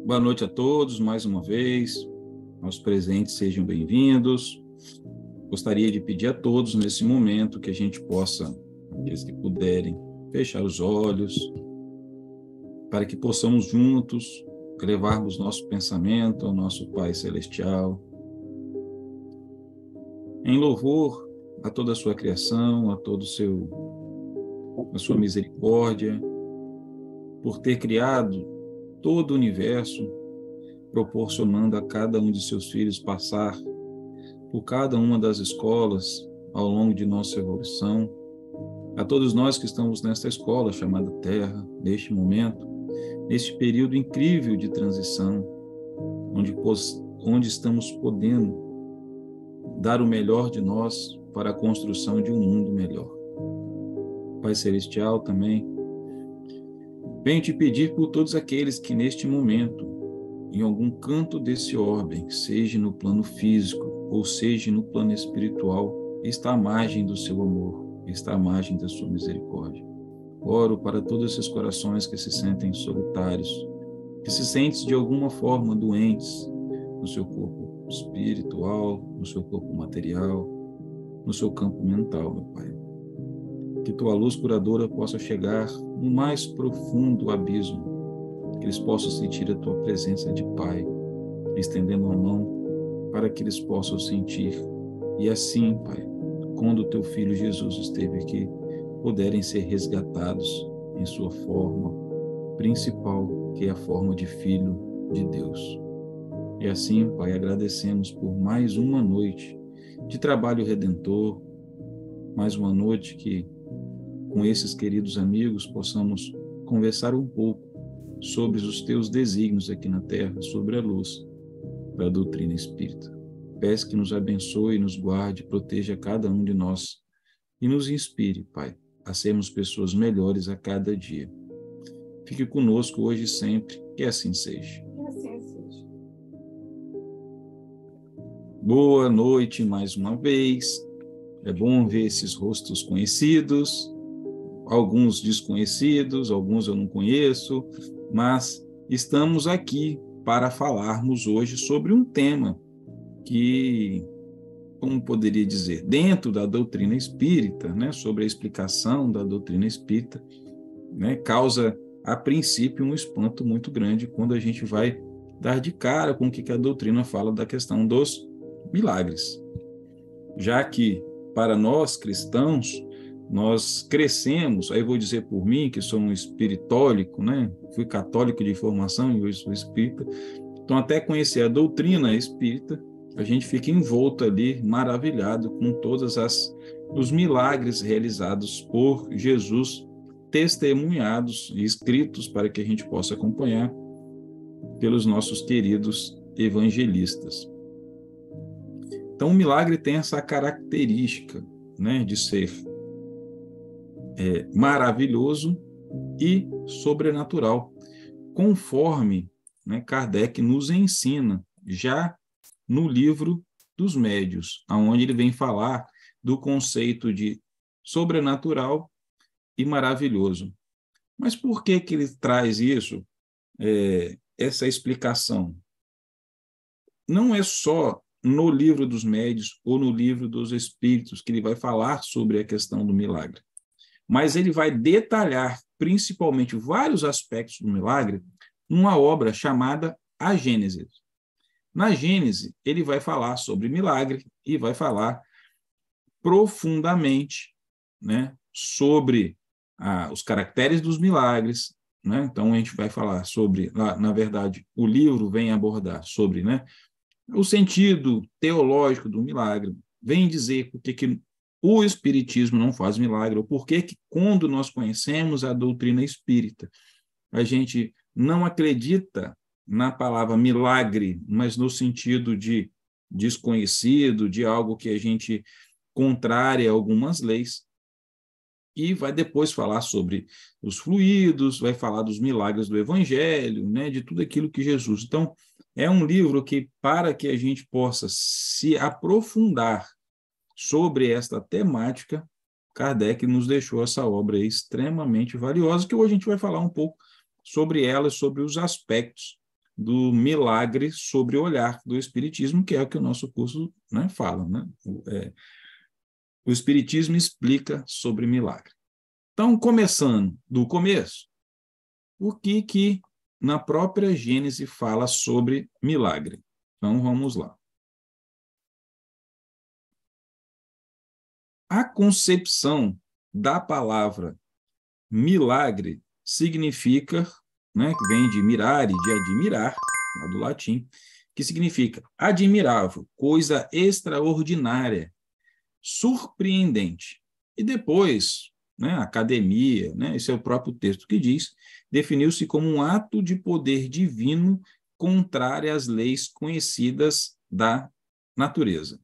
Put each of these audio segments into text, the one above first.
Boa noite a todos, mais uma vez. Aos presentes, sejam bem-vindos. Gostaria de pedir a todos, nesse momento, que a gente possa, aqueles que puderem, fechar os olhos, para que possamos juntos levarmos nosso pensamento ao nosso Pai Celestial, em louvor a toda a sua criação, a sua misericórdia, por ter criado todo o universo, proporcionando a cada um de seus filhos passar por cada uma das escolas ao longo de nossa evolução. A todos nós que estamos nesta escola chamada Terra, neste momento, neste período incrível de transição, onde estamos podendo dar o melhor de nós para a construção de um mundo melhor. Pai Celestial também, venho te pedir por todos aqueles que neste momento, em algum canto desse orbe, seja no plano físico ou seja no plano espiritual, está à margem do seu amor, está à margem da sua misericórdia. Oro para todos esses corações que se sentem solitários, que se sentem de alguma forma doentes no seu corpo espiritual, no seu corpo material, no seu campo mental, meu Pai. Que tua luz curadora possa chegar no mais profundo abismo, que eles possam sentir a tua presença de Pai, estendendo a mão para que eles possam sentir. E assim, Pai, quando o teu Filho Jesus esteve aqui, puderem ser resgatados em sua forma principal, que é a forma de Filho de Deus. E assim, Pai, agradecemos por mais uma noite de trabalho redentor, mais uma noite que, com esses queridos amigos, possamos conversar um pouco sobre os teus desígnios aqui na Terra, sobre a luz da doutrina espírita. Peço que nos abençoe, nos guarde, proteja cada um de nós e nos inspire, Pai, a sermos pessoas melhores a cada dia. Fique conosco hoje e sempre, que assim seja. Que assim seja. Boa noite mais uma vez. É bom ver esses rostos conhecidos, alguns desconhecidos, alguns eu não conheço, mas estamos aqui para falarmos hoje sobre um tema que, como poderia dizer, dentro da doutrina espírita, né, sobre a explicação da doutrina espírita, né, causa, a princípio, um espanto muito grande quando a gente vai dar de cara com o que a doutrina fala da questão dos milagres. Já que, para nós cristãos, nós crescemos, aí vou dizer por mim, que sou um espiritólico, né? Fui católico de formação e hoje sou espírita, então até conhecer a doutrina espírita, a gente fica envolto ali, maravilhado com todos os milagres realizados por Jesus, testemunhados e escritos para que a gente possa acompanhar pelos nossos queridos evangelistas. Então, o milagre tem essa característica, né, de ser maravilhoso e sobrenatural, conforme, né, Kardec nos ensina já no livro dos Médiuns, onde ele vem falar do conceito de sobrenatural e maravilhoso. Mas por que ele traz isso, essa explicação? Não é só no livro dos Médiuns ou no livro dos Espíritos que ele vai falar sobre a questão do milagre, mas ele vai detalhar principalmente vários aspectos do milagre numa obra chamada A Gênese. Na Gênese, ele vai falar sobre milagre e vai falar profundamente, né, sobre os caracteres dos milagres, né? Então, a gente vai falar sobre, na verdade, o livro vem abordar sobre, né, o sentido teológico do milagre, vem dizer por que o Espiritismo não faz milagre, ou por que quando nós conhecemos a doutrina espírita, a gente não acredita na palavra milagre, mas no sentido de desconhecido, de algo que a gente contrária a algumas leis, e vai depois falar sobre os fluidos, vai falar dos milagres do Evangelho, né, de tudo aquilo que Jesus... Então, é um livro que, para que a gente possa se aprofundar sobre esta temática, Kardec nos deixou essa obra extremamente valiosa, que hoje a gente vai falar um pouco sobre ela, sobre os aspectos do milagre sobre o olhar do Espiritismo, que é o que o nosso curso, né, fala. Né? O Espiritismo explica sobre milagre. Então, começando do começo, o que na própria Gênese fala sobre milagre? Então, vamos lá. A concepção da palavra milagre significa, né, que vem de mirare, de admirar, lá do latim, que significa admirável, coisa extraordinária, surpreendente. E depois, né, a academia, né, esse é o próprio texto que diz, definiu-se como um ato de poder divino contrário às leis conhecidas da natureza.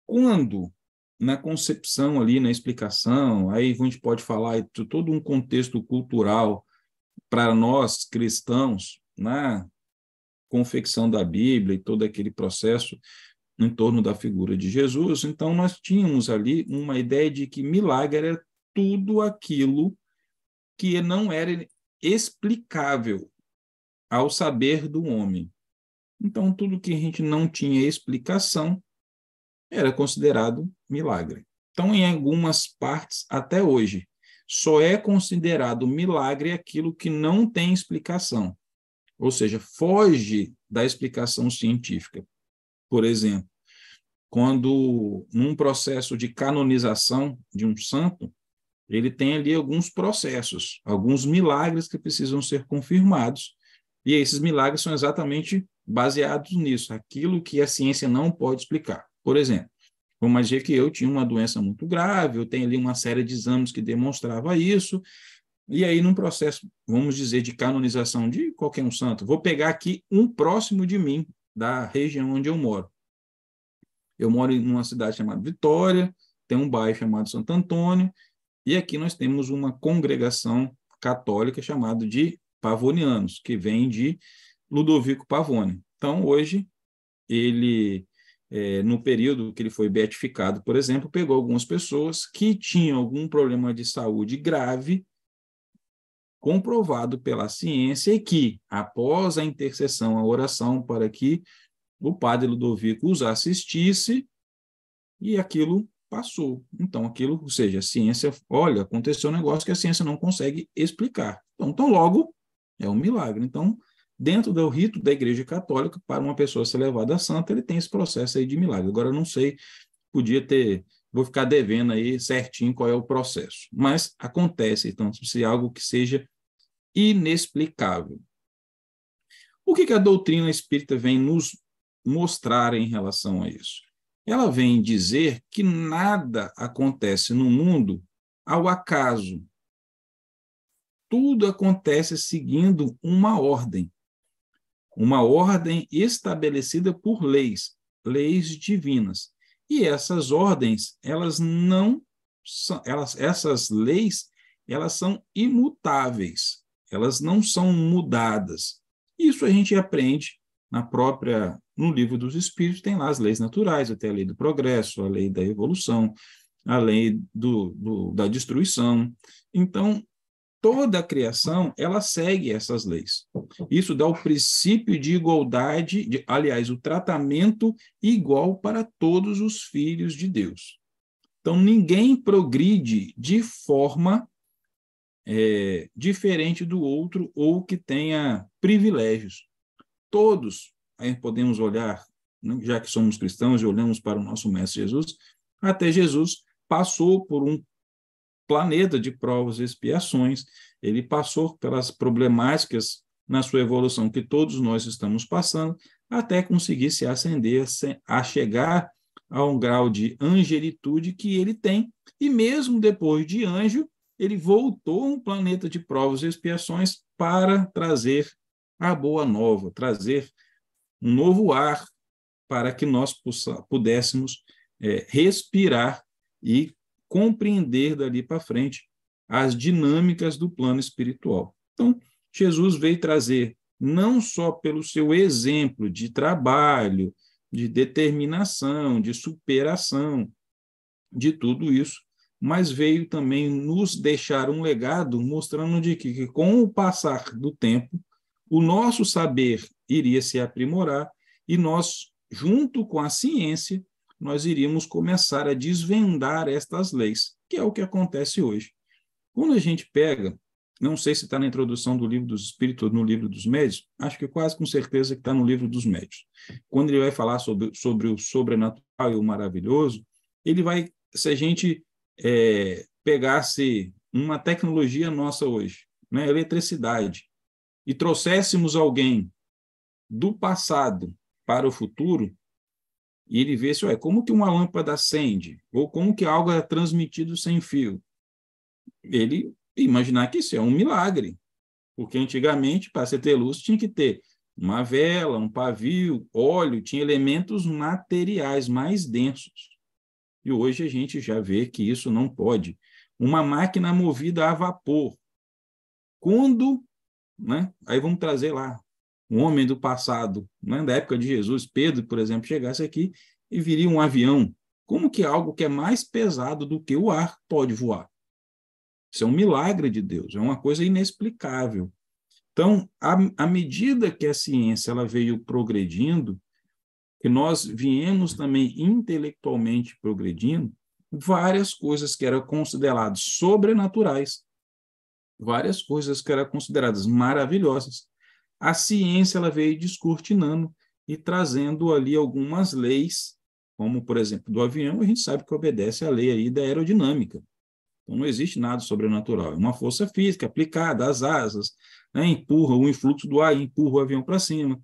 Quando, na concepção ali, na explicação, aí a gente pode falar de todo um contexto cultural para nós cristãos, na confecção da Bíblia e todo aquele processo em torno da figura de Jesus, então nós tínhamos ali uma ideia de que milagre era tudo aquilo que não era explicável ao saber do homem. Então, tudo que a gente não tinha explicação era considerado milagre. Então, em algumas partes, até hoje, só é considerado milagre aquilo que não tem explicação, ou seja, foge da explicação científica. Por exemplo, quando num processo de canonização de um santo, ele tem ali alguns processos, alguns milagres que precisam ser confirmados, e esses milagres são exatamente baseados nisso, aquilo que a ciência não pode explicar. Por exemplo, vamos dizer que eu tinha uma doença muito grave, eu tenho ali uma série de exames que demonstrava isso, e aí num processo, vamos dizer, de canonização de qualquer um santo, vou pegar aqui um próximo de mim, da região onde eu moro. Eu moro em uma cidade chamada Vitória, tem um bairro chamado Santo Antônio, e aqui nós temos uma congregação católica chamada de Pavonianos, que vem de Ludovico Pavone. Então, hoje, ele, no período que ele foi beatificado, por exemplo, pegou algumas pessoas que tinham algum problema de saúde grave, comprovado pela ciência, e que, após a intercessão, a oração para que o padre Ludovico os assistisse, e aquilo passou. Então, aquilo, ou seja, a ciência, olha, aconteceu um negócio que a ciência não consegue explicar. Então logo, é um milagre. Então, dentro do rito da Igreja Católica, para uma pessoa ser levada a santa, ele tem esse processo aí de milagre. Agora, eu não sei, podia ter, vou ficar devendo aí certinho qual é o processo. Mas acontece, então, se é algo que seja inexplicável. O que a doutrina espírita vem nos mostrar em relação a isso? Ela vem dizer que nada acontece no mundo ao acaso. Tudo acontece seguindo uma ordem estabelecida por leis, leis divinas. E essas ordens, elas não são, essas leis, elas são imutáveis, elas não são mudadas. Isso a gente aprende no livro dos Espíritos, tem lá as leis naturais, até a lei do progresso, a lei da evolução, a lei da destruição. Então, toda a criação, ela segue essas leis. Isso dá o princípio de igualdade, aliás, o tratamento igual para todos os filhos de Deus. Então, ninguém progride de forma diferente do outro ou que tenha privilégios. Todos, aí podemos olhar, já que somos cristãos e olhamos para o nosso Mestre Jesus, até Jesus passou por um planeta de provas e expiações, ele passou pelas problemáticas na sua evolução que todos nós estamos passando, até conseguir se ascender, a chegar a um grau de angelitude que ele tem, e mesmo depois de anjo, ele voltou a um planeta de provas e expiações para trazer a boa nova, trazer um novo ar para que nós pudéssemos respirar e compreender dali para frente as dinâmicas do plano espiritual. Então, Jesus veio trazer, não só pelo seu exemplo de trabalho, de determinação, de superação, de tudo isso, mas veio também nos deixar um legado mostrando de que com o passar do tempo, o nosso saber iria se aprimorar e nós, junto com a ciência, nós iríamos começar a desvendar estas leis, que é o que acontece hoje. Quando a gente pega, não sei se está na introdução do Livro dos Espíritos ou no Livro dos Médiuns, acho que quase com certeza que está no Livro dos Médiuns. Quando ele vai falar sobre o sobrenatural e o maravilhoso, ele vai, se a gente pegasse uma tecnologia nossa hoje, né, eletricidade, e trouxéssemos alguém do passado para o futuro, e ele vê se, como que uma lâmpada acende, ou como que algo é transmitido sem fio, ele imaginar que isso é um milagre, porque antigamente, para você ter luz, tinha que ter uma vela, um pavio, óleo, tinha elementos materiais mais densos. E hoje a gente já vê que isso não pode. Uma máquina movida a vapor. Quando, né? Aí vamos trazer lá um homem do passado, né, da época de Jesus, Pedro, por exemplo, chegasse aqui e viria um avião. Como que algo que é mais pesado do que o ar pode voar? Isso é um milagre de Deus, é uma coisa inexplicável. Então, à medida que a ciência ela veio progredindo, que nós viemos também intelectualmente progredindo, várias coisas que eram consideradas sobrenaturais, várias coisas que eram consideradas maravilhosas, a ciência ela veio descortinando e trazendo ali algumas leis, como, por exemplo, do avião, a gente sabe que obedece à lei aí da aerodinâmica. Então, não existe nada sobrenatural. É uma força física aplicada às asas, né, empurra o influxo do ar, empurra o avião para cima.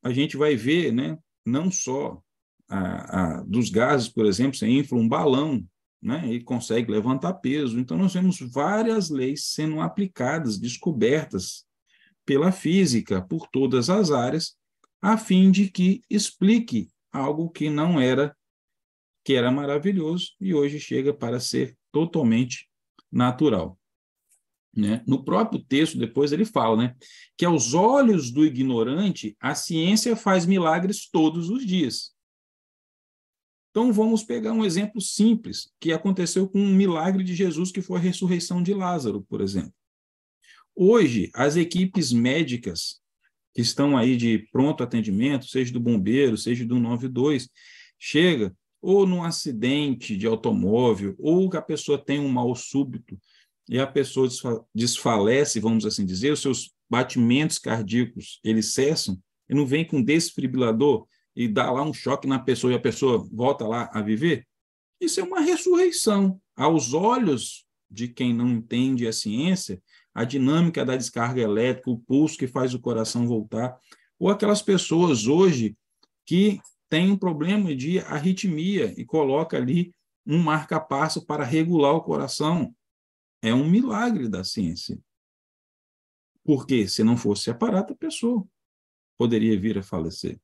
A gente vai ver, né, não só dos gases, por exemplo, você infla um balão, né, e consegue levantar peso. Então, nós vemos várias leis sendo aplicadas, descobertas pela física, por todas as áreas, a fim de que explique algo que não era, que era maravilhoso e hoje chega para ser totalmente natural. Né? No próprio texto, depois ele fala, né, que aos olhos do ignorante, a ciência faz milagres todos os dias. Então, vamos pegar um exemplo simples que aconteceu com um milagre de Jesus, que foi a ressurreição de Lázaro, por exemplo. Hoje, as equipes médicas que estão aí de pronto atendimento, seja do bombeiro, seja do 92, chega ou num acidente de automóvel, ou que a pessoa tem um mal súbito, e a pessoa desfalece, vamos assim dizer, os seus batimentos cardíacos, eles cessam, e não vem com desfibrilador e dá lá um choque na pessoa e a pessoa volta lá a viver. Isso é uma ressurreição. Aos olhos de quem não entende a ciência, a dinâmica da descarga elétrica, o pulso que faz o coração voltar, ou aquelas pessoas hoje que têm um problema de arritmia e coloca ali um marca-passo para regular o coração. É um milagre da ciência. Porque se não fosse aparato, a pessoa poderia vir a falecer.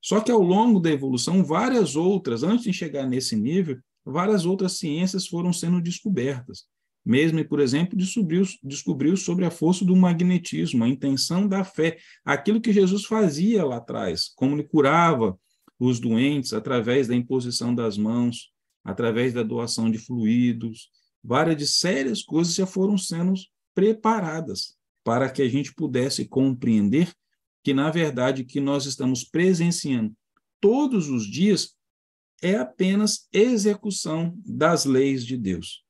Só que ao longo da evolução, várias outras, antes de chegar nesse nível, várias outras ciências foram sendo descobertas. Mesmo, por exemplo, descobriu sobre a força do magnetismo, a intenção da fé, aquilo que Jesus fazia lá atrás, como ele curava os doentes através da imposição das mãos, através da doação de fluidos, várias de sérias coisas já foram sendo preparadas para que a gente pudesse compreender que, na verdade, que nós estamos presenciando todos os dias é apenas execução das leis de Deus.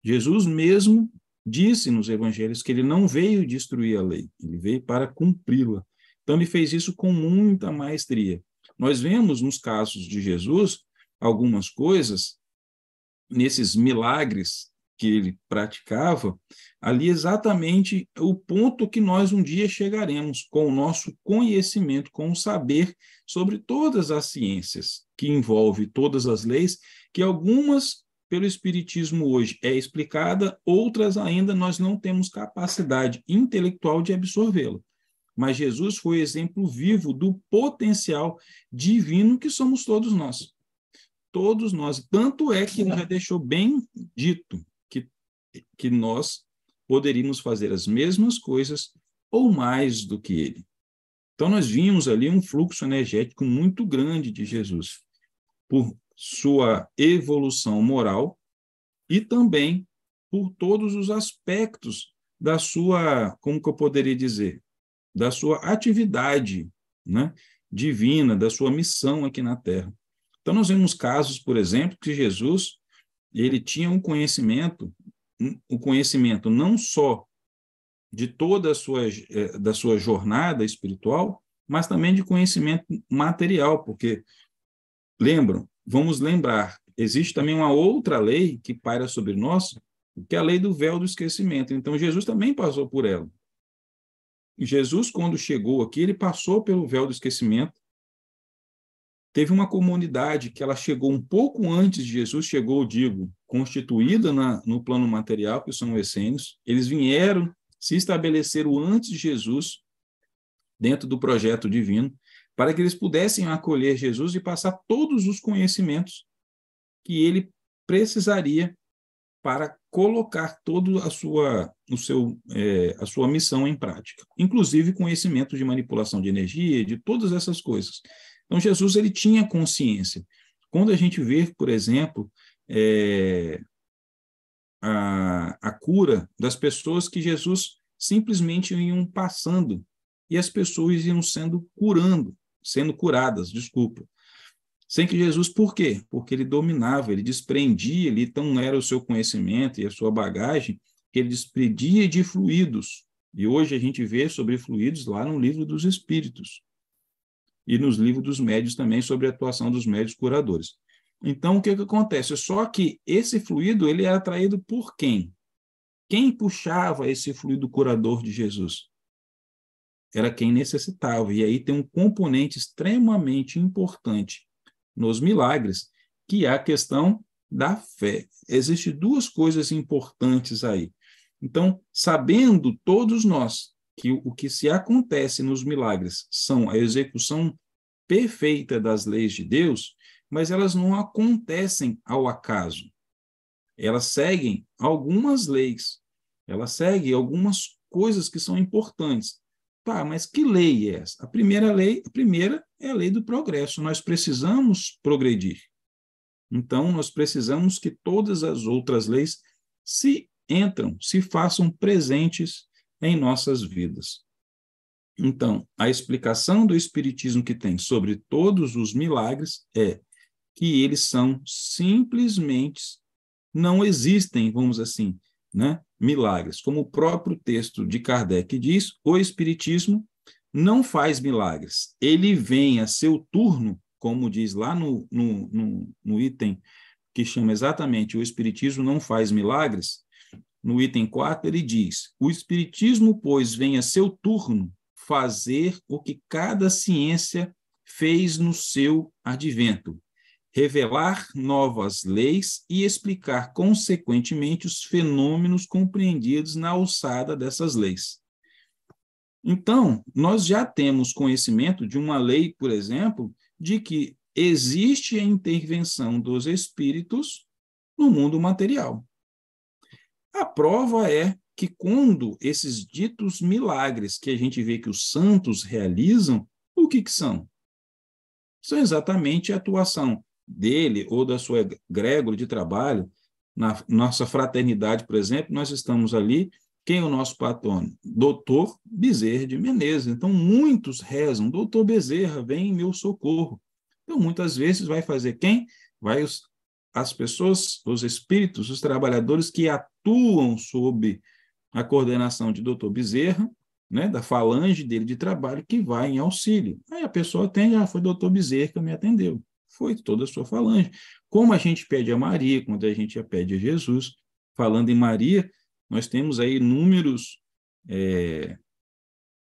Jesus mesmo disse nos evangelhos que ele não veio destruir a lei, ele veio para cumpri-la. Então, ele fez isso com muita maestria. Nós vemos nos casos de Jesus algumas coisas, nesses milagres que ele praticava, ali exatamente o ponto que nós um dia chegaremos com o nosso conhecimento, com o saber sobre todas as ciências, que envolve todas as leis, que algumas pelo Espiritismo hoje é explicada, outras ainda nós não temos capacidade intelectual de absorvê-la. Mas Jesus foi exemplo vivo do potencial divino que somos todos nós. Todos nós. Tanto é que ele já deixou bem dito que nós poderíamos fazer as mesmas coisas ou mais do que ele. Então, nós vimos ali um fluxo energético muito grande de Jesus, por sua evolução moral e também por todos os aspectos da sua, como que eu poderia dizer, da sua atividade, né, divina, da sua missão aqui na Terra. Então, nós vemos casos, por exemplo, que Jesus, ele tinha um conhecimento não só de toda a sua, da sua jornada espiritual, mas também de conhecimento material, porque, vamos lembrar, existe também uma outra lei que paira sobre nós, que é a lei do véu do esquecimento. Então, Jesus também passou por ela. Jesus, quando chegou aqui, ele passou pelo véu do esquecimento. Teve uma comunidade que ela chegou um pouco antes de Jesus, chegou, digo, constituída no plano material, que são os essênios. Eles vieram, se estabeleceram antes de Jesus, dentro do projeto divino, para que eles pudessem acolher Jesus e passar todos os conhecimentos que ele precisaria para colocar toda a sua missão em prática, inclusive conhecimento de manipulação de energia, de todas essas coisas. Então, Jesus ele tinha consciência. Quando a gente vê, por exemplo, a cura das pessoas que Jesus simplesmente iam passando e as pessoas iam sendo curadas, desculpa. Sem que Jesus, por quê? Porque ele dominava, ele desprendia, ele então era o seu conhecimento e a sua bagagem, que ele desprendia de fluidos. E hoje a gente vê sobre fluidos lá no livro dos Espíritos. E nos livros dos médiuns também, sobre a atuação dos médiuns curadores. Então, o que acontece? Só que esse fluido, ele era atraído por quem? Quem puxava esse fluido curador de Jesus? Era quem necessitava. E aí tem um componente extremamente importante nos milagres, que é a questão da fé. Existem duas coisas importantes aí. Então, sabendo todos nós que o que se acontece nos milagres são a execução perfeita das leis de Deus, mas elas não acontecem ao acaso. Elas seguem algumas leis, elas seguem algumas coisas que são importantes. Tá, mas que lei é essa? A primeira é a lei do progresso. Nós precisamos progredir. Então, nós precisamos que todas as outras leis se façam presentes em nossas vidas. Então, a explicação do Espiritismo que tem sobre todos os milagres é que eles são simplesmente, não existem, vamos assim, né, milagres. Como o próprio texto de Kardec diz, o Espiritismo não faz milagres. Ele vem a seu turno, como diz lá no item que chama exatamente o Espiritismo não faz milagres, no item 4 ele diz, o Espiritismo, pois, vem a seu turno fazer o que cada ciência fez no seu advento, revelar novas leis e explicar, consequentemente, os fenômenos compreendidos na alçada dessas leis. Então, nós já temos conhecimento de uma lei, por exemplo, de que existe a intervenção dos espíritos no mundo material. A prova é que quando esses ditos milagres que a gente vê que os santos realizam, o que são? São exatamente a atuação dele ou da sua egrégora de trabalho. Na nossa fraternidade, por exemplo, nós estamos ali, quem é o nosso patrono? Doutor Bezerra de Menezes. Então, muitos rezam, doutor Bezerra, vem em meu socorro. Então, muitas vezes vai fazer quem? As pessoas, os espíritos, os trabalhadores que atuam sob a coordenação de doutor Bezerra, né, da falange dele de trabalho, que vai em auxílio. Aí a pessoa atende, foi doutor Bezerra que me atendeu. Foi toda a sua falange. Como a gente pede a Maria, quando a gente pede a Jesus, falando em Maria, nós temos aí inúmeros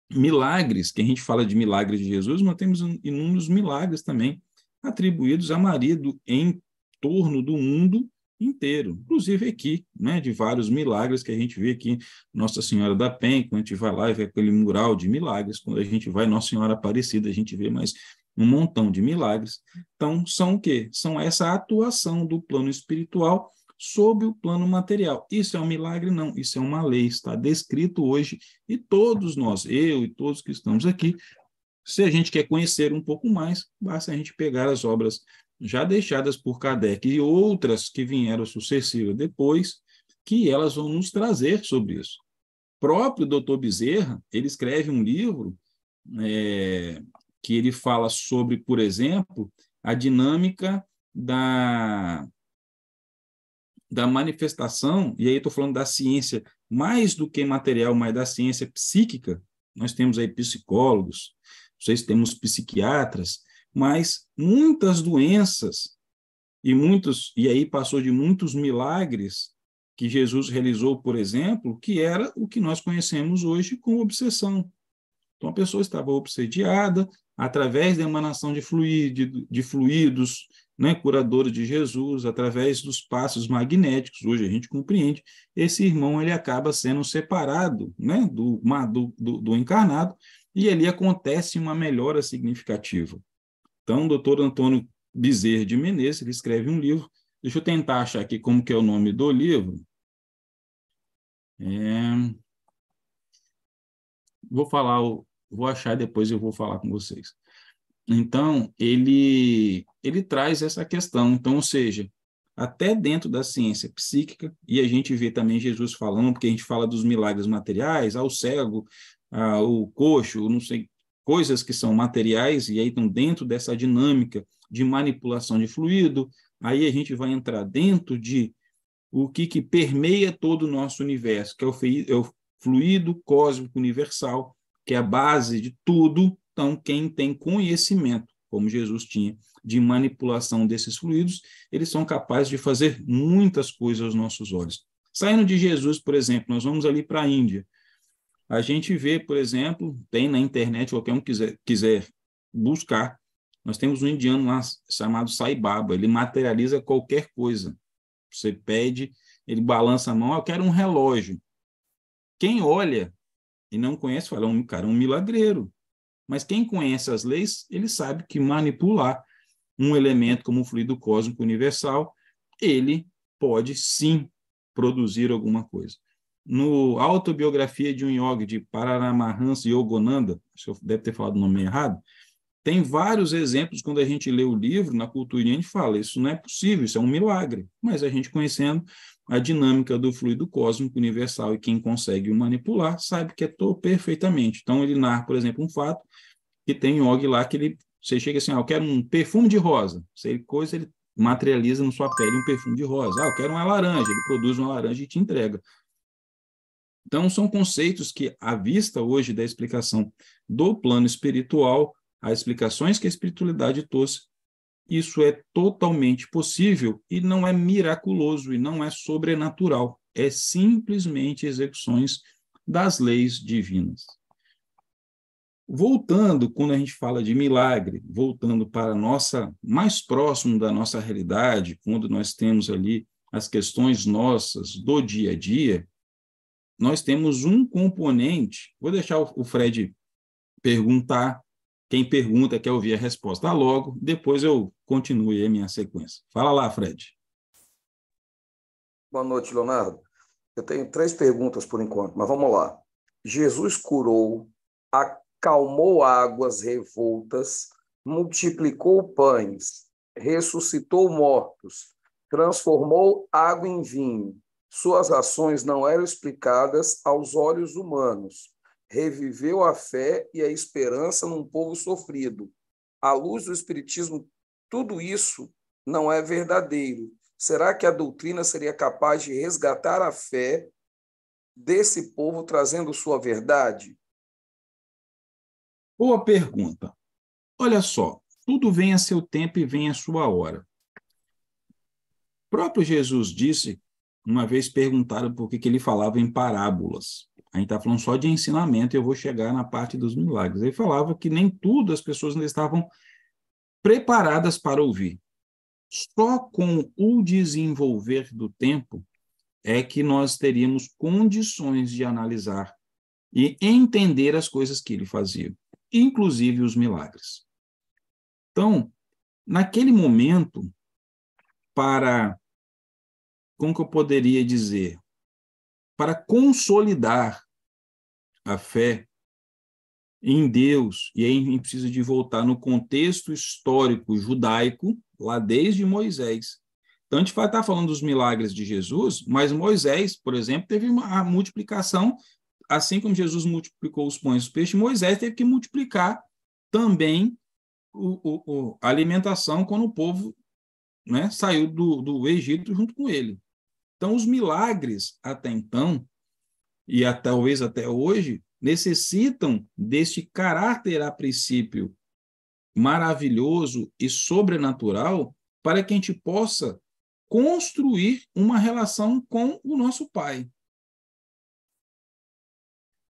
milagres, que a gente fala de milagres de Jesus, mas temos inúmeros milagres também atribuídos a Maria em torno do mundo inteiro, inclusive aqui, né, de vários milagres que a gente vê aqui, Nossa Senhora da Penha, quando a gente vai lá e vê aquele mural de milagres, quando a gente vai Nossa Senhora Aparecida, a gente vê mais um montão de milagres. Então, são o quê? São essa atuação do plano espiritual sob o plano material. Isso é um milagre? Não, isso é uma lei, está descrito hoje, e todos nós, eu e todos que estamos aqui, se a gente quer conhecer um pouco mais, basta a gente pegar as obras já deixadas por Kardec e outras que vieram sucessivas depois, que elas vão nos trazer sobre isso. próprio Dr. Bezerra, ele escreve um livro que ele fala sobre, por exemplo, a dinâmica da manifestação, e aí estou falando da ciência mais do que material, mas da ciência psíquica. Nós temos aí psicólogos, vocês temos psiquiatras, mas muitas doenças e aí passou de muitos milagres que Jesus realizou, por exemplo, que era o que nós conhecemos hoje como obsessão. Então, a pessoa estava obsediada através da emanação de fluidos, né, curadores de Jesus, através dos passos magnéticos. Hoje a gente compreende, esse irmão ele acaba sendo separado, né, do encarnado, e ali acontece uma melhora significativa. Então, o doutor Antônio Bezerra de Menezes, ele escreve um livro. Deixa eu tentar achar aqui como que é o nome do livro. Vou achar depois eu vou falar com vocês. Então, ele traz essa questão. Então, ou seja, até dentro da ciência psíquica, e a gente vê também Jesus falando, porque a gente fala dos milagres materiais, ao cego, ao coxo, não sei, coisas que são materiais, e aí estão dentro dessa dinâmica de manipulação de fluido, aí a gente vai entrar dentro de o que permeia todo o nosso universo, que é o fluido cósmico universal, que é a base de tudo. Então, quem tem conhecimento, como Jesus tinha, de manipulação desses fluidos, eles são capazes de fazer muitas coisas aos nossos olhos. Saindo de Jesus, por exemplo, nós vamos ali para a Índia. A gente vê, por exemplo, tem na internet, qualquer um quiser buscar, nós temos um indiano lá chamado Sai Baba, ele materializa qualquer coisa. Você pede, ele balança a mão, eu quero um relógio. Quem olha e não conhece, fala, cara, um milagreiro. Mas quem conhece as leis, ele sabe que manipular um elemento como o fluido cósmico universal, ele pode sim produzir alguma coisa. No Autobiografia de um Yogi, de Paramahansa Yogananda, acho que eu deve ter falado o nome errado, tem vários exemplos, quando a gente lê o livro, na cultura indiana, a gente fala, isso não é possível, isso é um milagre. Mas a gente conhecendo a dinâmica do fluido cósmico universal e quem consegue o manipular, sabe que é perfeitamente. Então, ele narra, por exemplo, um fato que tem yogi lá que você chega assim, eu quero um perfume de rosa. Ele materializa na sua pele um perfume de rosa. Eu quero uma laranja, ele produz uma laranja e te entrega. Então, são conceitos que, à vista hoje da explicação do plano espiritual, as explicações que a espiritualidade trouxe, isso é totalmente possível e não é miraculoso e não é sobrenatural, é simplesmente execuções das leis divinas. Voltando, quando a gente fala de milagre, voltando para mais próximo da nossa realidade, quando nós temos ali as questões nossas do dia a dia, nós temos um componente, vou deixar o Fred perguntar. Quem pergunta quer ouvir a resposta logo, depois eu continuo a minha sequência. Fala lá, Fred. Boa noite, Leonardo. Eu tenho 3 perguntas por enquanto, mas vamos lá. Jesus curou, acalmou águas revoltas, multiplicou pães, ressuscitou mortos, transformou água em vinho. Suas ações não eram explicadas aos olhos humanos. Reviveu a fé e a esperança num povo sofrido. À luz do Espiritismo, tudo isso não é verdadeiro. Será que a doutrina seria capaz de resgatar a fé desse povo trazendo sua verdade? Boa pergunta. Olha só, tudo vem a seu tempo e vem a sua hora. O próprio Jesus disse, uma vez perguntaram por que ele falava em parábolas. A gente está falando só de ensinamento e eu vou chegar na parte dos milagres. Ele falava que nem tudo as pessoas ainda estavam preparadas para ouvir. Só com o desenvolver do tempo é que nós teríamos condições de analisar e entender as coisas que ele fazia, inclusive os milagres. Então, naquele momento, como que eu poderia dizer, para consolidar a fé em Deus, e aí a gente precisa de voltar no contexto histórico judaico, lá desde Moisés. Então, a gente está falando dos milagres de Jesus, mas Moisés, por exemplo, teve a multiplicação assim como Jesus multiplicou os pães e os peixes, Moisés teve que multiplicar também a alimentação quando o povo, né, saiu do Egito junto com ele. Então, os milagres até então, e talvez até hoje, necessitam deste caráter, a princípio, maravilhoso e sobrenatural, para que a gente possa construir uma relação com o nosso Pai.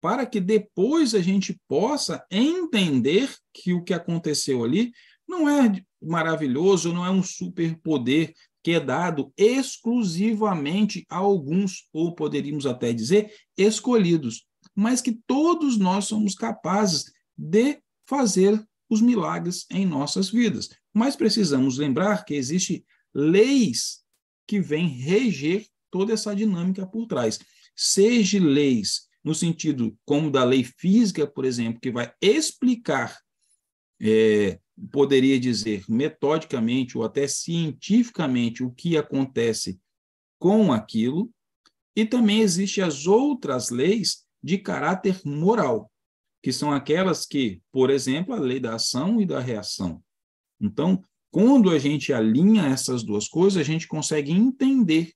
Para que depois a gente possa entender que o que aconteceu ali não é maravilhoso, não é um superpoder que é dado exclusivamente a alguns, ou poderíamos até dizer, escolhidos, mas que todos nós somos capazes de fazer os milagres em nossas vidas. Mas precisamos lembrar que existem leis que vêm reger toda essa dinâmica por trás. Seja leis no sentido como da lei física, por exemplo, que vai explicar, poderia dizer, metodicamente ou até cientificamente o que acontece com aquilo, e também existem as outras leis de caráter moral, que são aquelas que, por exemplo, a lei da ação e da reação. Então, quando a gente alinha essas duas coisas, a gente consegue entender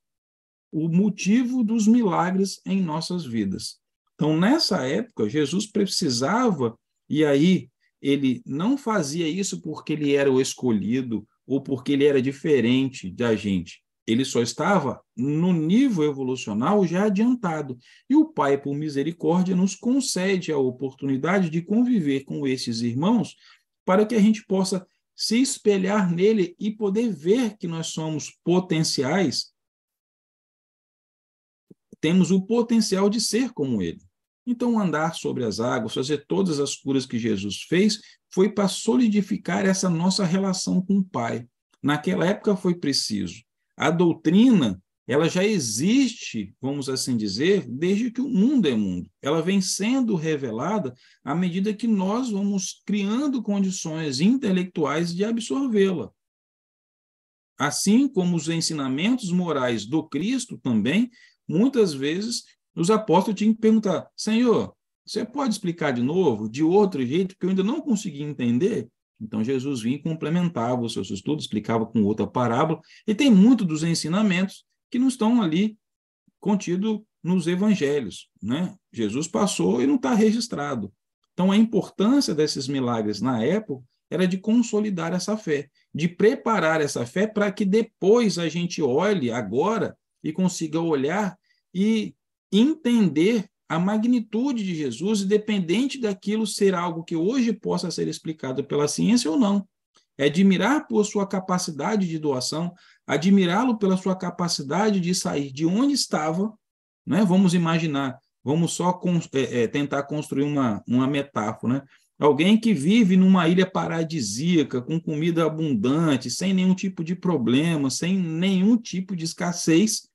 o motivo dos milagres em nossas vidas. Então, nessa época, Jesus precisava, e aí ele não fazia isso porque ele era o escolhido ou porque ele era diferente da gente. Ele só estava no nível evolucional já adiantado. E o Pai, por misericórdia, nos concede a oportunidade de conviver com esses irmãos para que a gente possa se espelhar nele e poder ver que nós somos potenciais, temos o potencial de ser como ele. Então, andar sobre as águas, fazer todas as curas que Jesus fez, foi para solidificar essa nossa relação com o Pai. Naquela época foi preciso. A doutrina, ela já existe, vamos assim dizer, desde que o mundo é mundo. Ela vem sendo revelada à medida que nós vamos criando condições intelectuais de absorvê-la. Assim como os ensinamentos morais do Cristo também, muitas vezes os apóstolos tinham que perguntar: Senhor, você pode explicar de novo, de outro jeito, que eu ainda não consegui entender? Então, Jesus vinha e complementava os seus estudos, explicava com outra parábola, e tem muito dos ensinamentos que não estão ali contidos nos evangelhos, né? Jesus passou e não está registrado. Então, a importância desses milagres na época era de consolidar essa fé, de preparar essa fé para que depois a gente olhe agora e consiga olhar e entender a magnitude de Jesus, independente daquilo ser algo que hoje possa ser explicado pela ciência ou não. É admirar por sua capacidade de doação, admirá-lo pela sua capacidade de sair de onde estava, né? Vamos imaginar, vamos só tentar construir uma metáfora, né? Alguém que vive numa ilha paradisíaca, com comida abundante, sem nenhum tipo de problema, sem nenhum tipo de escassez,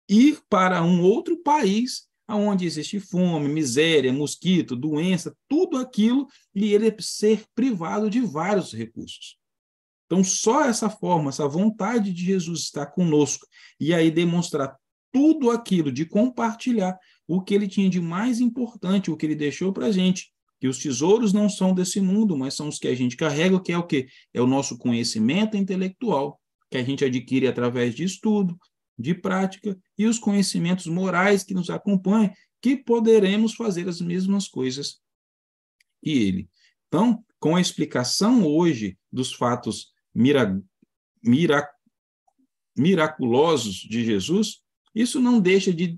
ir para um outro país onde existe fome, miséria, mosquito, doença, tudo aquilo, e ele ser privado de vários recursos. Então, só essa forma, essa vontade de Jesus estar conosco, e aí demonstrar tudo aquilo, de compartilhar o que ele tinha de mais importante, o que ele deixou para a gente, que os tesouros não são desse mundo, mas são os que a gente carrega, que é o quê? É o nosso conhecimento intelectual, que a gente adquire através de estudo, de prática, e os conhecimentos morais que nos acompanham, que poderemos fazer as mesmas coisas que ele. Então, com a explicação hoje dos fatos miraculosos de Jesus, isso não deixa de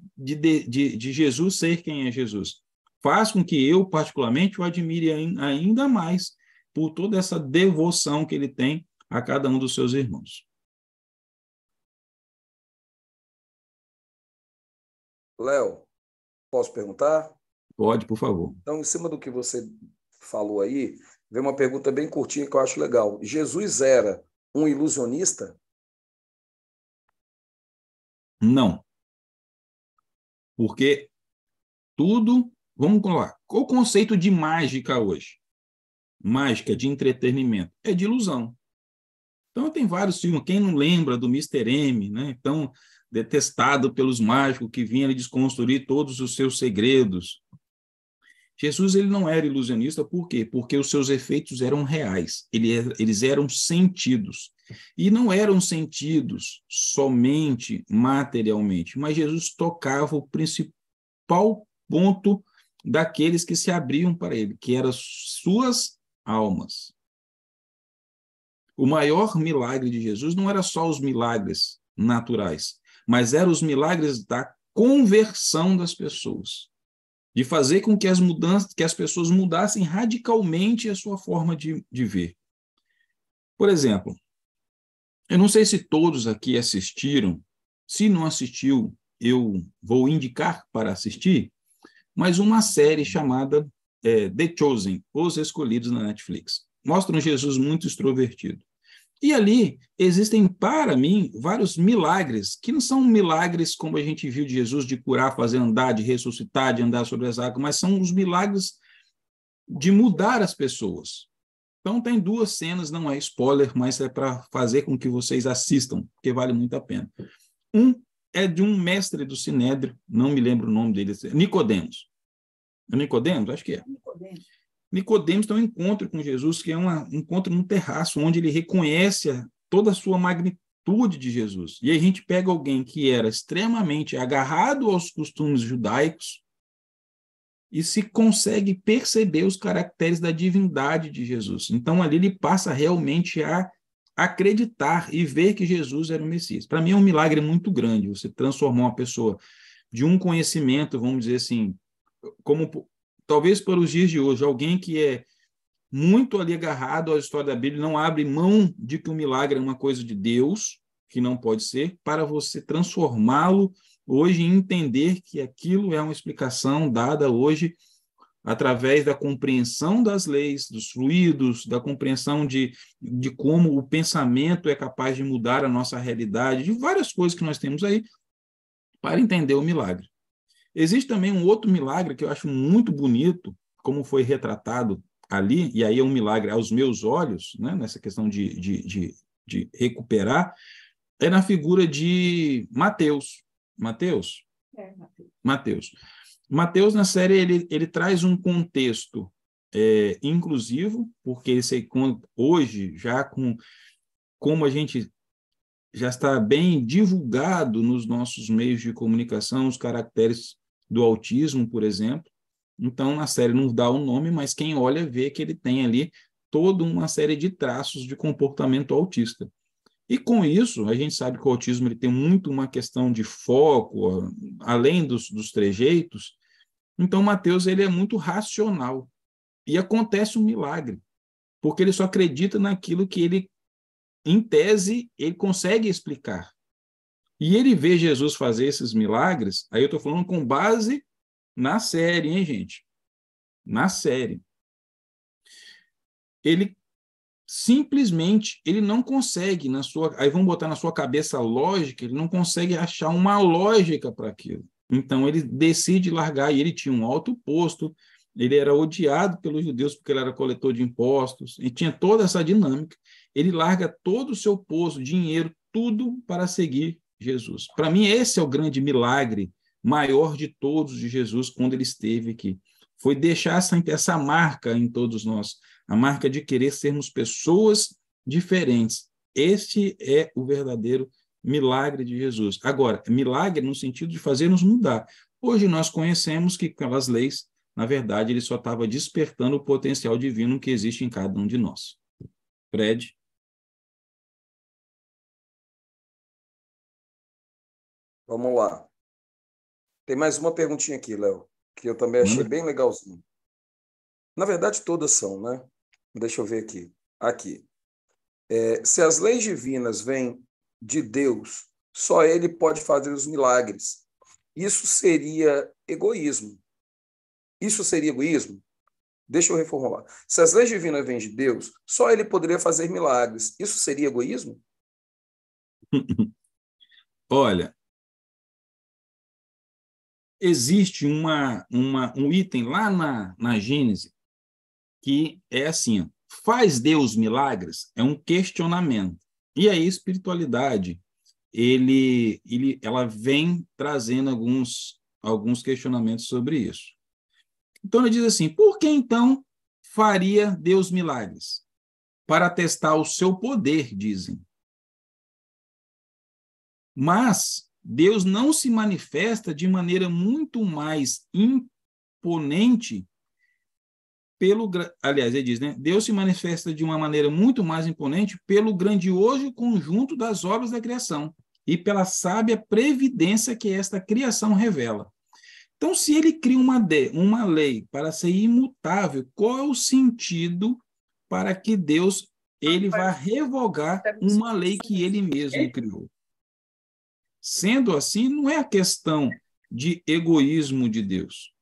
Jesus ser quem é Jesus. Faz com que eu, particularmente, o admire ainda mais por toda essa devoção que ele tem a cada um dos seus irmãos. Léo, posso perguntar? Pode, por favor. Então, em cima do que você falou aí, vem uma pergunta bem curtinha que eu acho legal. Jesus era um ilusionista? Não. Porque tudo, vamos lá, qual o conceito de mágica hoje? Mágica, de entretenimento, é de ilusão. Então, tem vários filmes, quem não lembra do Mr. M, né? Então, detestado pelos mágicos que vinham desconstruir todos os seus segredos. Jesus ele não era ilusionista, por quê? Porque os seus efeitos eram reais, eles eram sentidos. E não eram sentidos somente materialmente, mas Jesus tocava o principal ponto daqueles que se abriam para ele, que eram suas almas. O maior milagre de Jesus não era só os milagres naturais, mas eram os milagres da conversão das pessoas, de fazer com que as pessoas mudassem radicalmente a sua forma de ver. Por exemplo, eu não sei se todos aqui assistiram, se não assistiu, eu vou indicar para assistir, mas uma série chamada The Chosen, Os Escolhidos na Netflix. Mostra um Jesus muito extrovertido. E ali existem, para mim, vários milagres, que não são milagres como a gente viu de Jesus, de curar, fazer andar, de ressuscitar, de andar sobre as águas, mas são os milagres de mudar as pessoas. Então, tem duas cenas, não é spoiler, mas é para fazer com que vocês assistam, porque vale muito a pena. Um é de um mestre do Sinédrio, não me lembro o nome dele, Nicodemos. É Nicodemos? Acho que é. Nicodemos tem um encontro com Jesus, que é um encontro no terraço, onde ele reconhece toda a sua magnitude de Jesus. E aí a gente pega alguém que era extremamente agarrado aos costumes judaicos e se consegue perceber os caracteres da divindade de Jesus. Então, ali ele passa realmente a acreditar e ver que Jesus era o Messias. Para mim é um milagre muito grande, você transformar uma pessoa de um conhecimento, vamos dizer assim, como talvez para os dias de hoje, alguém que é muito ali agarrado à história da Bíblia, não abre mão de que o milagre é uma coisa de Deus, que não pode ser, para você transformá-lo hoje em entender que aquilo é uma explicação dada hoje através da compreensão das leis, dos fluidos, da compreensão de como o pensamento é capaz de mudar a nossa realidade, de várias coisas que nós temos aí, para entender o milagre. Existe também um outro milagre que eu acho muito bonito, como foi retratado ali, e aí é um milagre aos meus olhos, né, nessa questão de recuperar, é na figura de Mateus. Mateus? Mateus. Mateus, na série, ele traz um contexto inclusivo, porque hoje, já como a gente já está bem divulgado nos nossos meios de comunicação, os caracteres do autismo, por exemplo. Então, na série não dá o nome, mas quem olha vê que ele tem ali toda uma série de traços de comportamento autista. E com isso, a gente sabe que o autismo ele tem muito uma questão de foco, além dos trejeitos. Então, Mateus ele é muito racional. E acontece um milagre, porque ele só acredita naquilo que ele, em tese, ele consegue explicar. E ele vê Jesus fazer esses milagres, aí eu estou falando com base na série, hein, gente? Na série. Ele simplesmente, ele não consegue, aí vamos botar na sua cabeça lógica, ele não consegue achar uma lógica para aquilo. Então, ele decide largar, e ele tinha um alto posto, ele era odiado pelos judeus porque ele era coletor de impostos, e tinha toda essa dinâmica. Ele larga todo o seu posto, dinheiro, tudo para seguir Jesus. Para mim, esse é o grande milagre maior de todos de Jesus quando ele esteve aqui. Foi deixar essa marca em todos nós, a marca de querer sermos pessoas diferentes. Este é o verdadeiro milagre de Jesus. Agora, milagre no sentido de fazer-nos mudar. Hoje nós conhecemos que aquelas leis, na verdade, ele só estava despertando o potencial divino que existe em cada um de nós. Fred? Vamos lá. Tem mais uma perguntinha aqui, Léo, que eu também achei bem legalzinho. Na verdade, todas são, né? Deixa eu ver aqui. Aqui. Se as leis divinas vêm de Deus, só Ele pode fazer os milagres. Isso seria egoísmo. Isso seria egoísmo? Deixa eu reformular. Se as leis divinas vêm de Deus, só Ele poderia fazer milagres. Isso seria egoísmo? Olha, existe um item lá na Gênesis que é assim, faz Deus milagres? É um questionamento. E aí, a espiritualidade, ela vem trazendo alguns questionamentos sobre isso. Então, ele diz assim, por que então faria Deus milagres? Para testar o seu poder, dizem. Mas Deus não se manifesta de maneira muito mais imponente aliás, ele diz, né? Deus se manifesta de uma maneira muito mais imponente pelo grandioso conjunto das obras da criação e pela sábia previdência que esta criação revela. Então, se ele cria uma lei para ser imutável, qual é o sentido para que Deus ele vá revogar uma lei que ele mesmo criou? Sendo assim, não é a questão de egoísmo de Deus.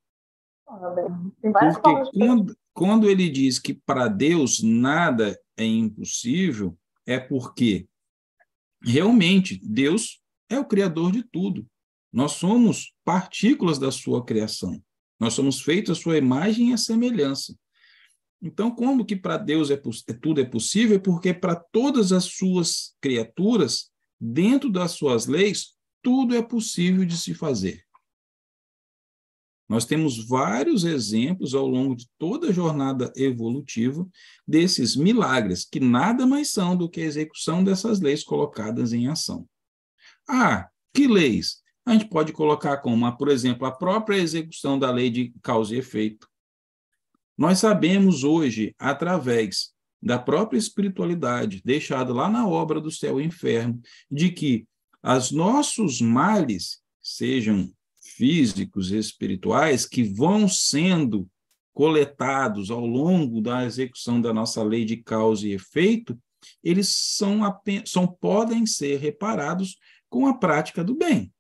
Porque quando ele diz que para Deus nada é impossível, é porque realmente Deus é o criador de tudo. Nós somos partículas da sua criação. Nós somos feitos à sua imagem e à semelhança. Então, como que para Deus tudo é possível? É porque para todas as suas criaturas, dentro das suas leis, tudo é possível de se fazer. Nós temos vários exemplos ao longo de toda a jornada evolutiva desses milagres, que nada mais são do que a execução dessas leis colocadas em ação. Ah, que leis? A gente pode colocar como, por exemplo, a própria execução da lei de causa e efeito. Nós sabemos hoje, através da própria espiritualidade, deixada lá na obra do céu e inferno, de que os nossos males, sejam físicos e espirituais, que vão sendo coletados ao longo da execução da nossa lei de causa e efeito, eles podem ser reparados com a prática do bem.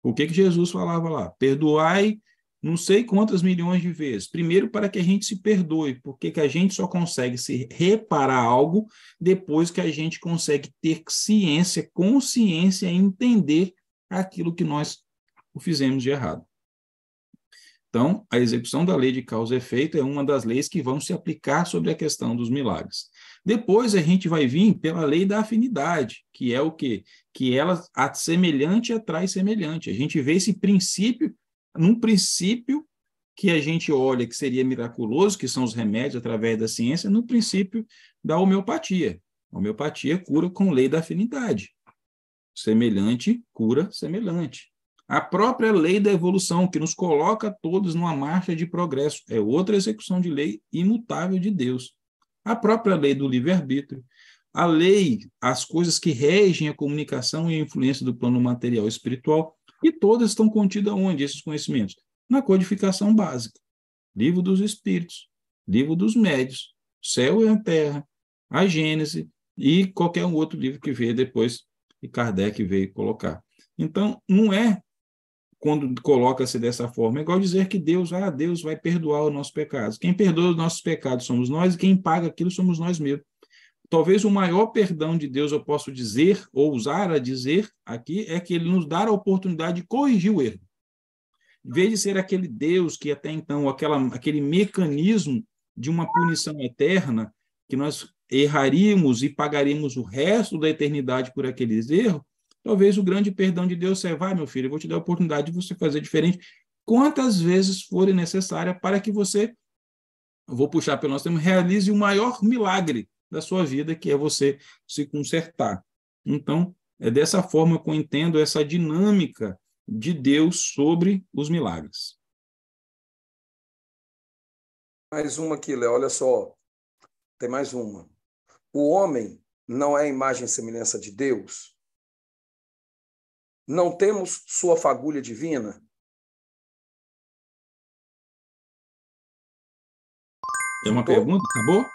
O que Jesus falava lá? Perdoai não sei quantas milhões de vezes. Primeiro, para que a gente se perdoe, porque que a gente só consegue se reparar algo depois que a gente consegue ter ciência, consciência e entender aquilo que nós fizemos de errado. Então, a execução da lei de causa e efeito é uma das leis que vão se aplicar sobre a questão dos milagres. Depois a gente vai vir pela lei da afinidade, que é o quê? Que ela, a semelhante atrai semelhante. A gente vê esse princípio, num princípio que a gente olha que seria miraculoso, que são os remédios através da ciência, no princípio da homeopatia. A homeopatia cura com lei da afinidade. Semelhante cura semelhante. A própria lei da evolução, que nos coloca todos numa marcha de progresso, é outra execução de lei imutável de Deus. A própria lei do livre-arbítrio, a lei, as coisas que regem a comunicação e a influência do plano material e espiritual, e todas estão contidas onde, esses conhecimentos? Na codificação básica. Livro dos Espíritos, Livro dos Médios, Céu e a Terra, a Gênese e qualquer outro livro que veio depois que Kardec veio colocar. Então, não é quando coloca-se dessa forma, é igual dizer que Deus vai perdoar os nossos pecados. Quem perdoa os nossos pecados somos nós e quem paga aquilo somos nós mesmos. Talvez o maior perdão de Deus, eu posso dizer, ou usar a dizer aqui, é que ele nos dá a oportunidade de corrigir o erro. Em vez de ser aquele Deus que até então, aquele mecanismo de uma punição eterna, que nós erraríamos e pagaríamos o resto da eternidade por aqueles erros, talvez o grande perdão de Deus seja, vai, meu filho, eu vou te dar a oportunidade de você fazer diferente quantas vezes forem necessárias para que você, eu vou puxar pelo nosso tempo, realize o maior milagre da sua vida, que é você se consertar. Então, é dessa forma que eu entendo essa dinâmica de Deus sobre os milagres. Mais uma aqui, Léo, olha só. Tem mais uma. O homem não é a imagem e semelhança de Deus? Não temos sua fagulha divina? É uma pergunta? Acabou?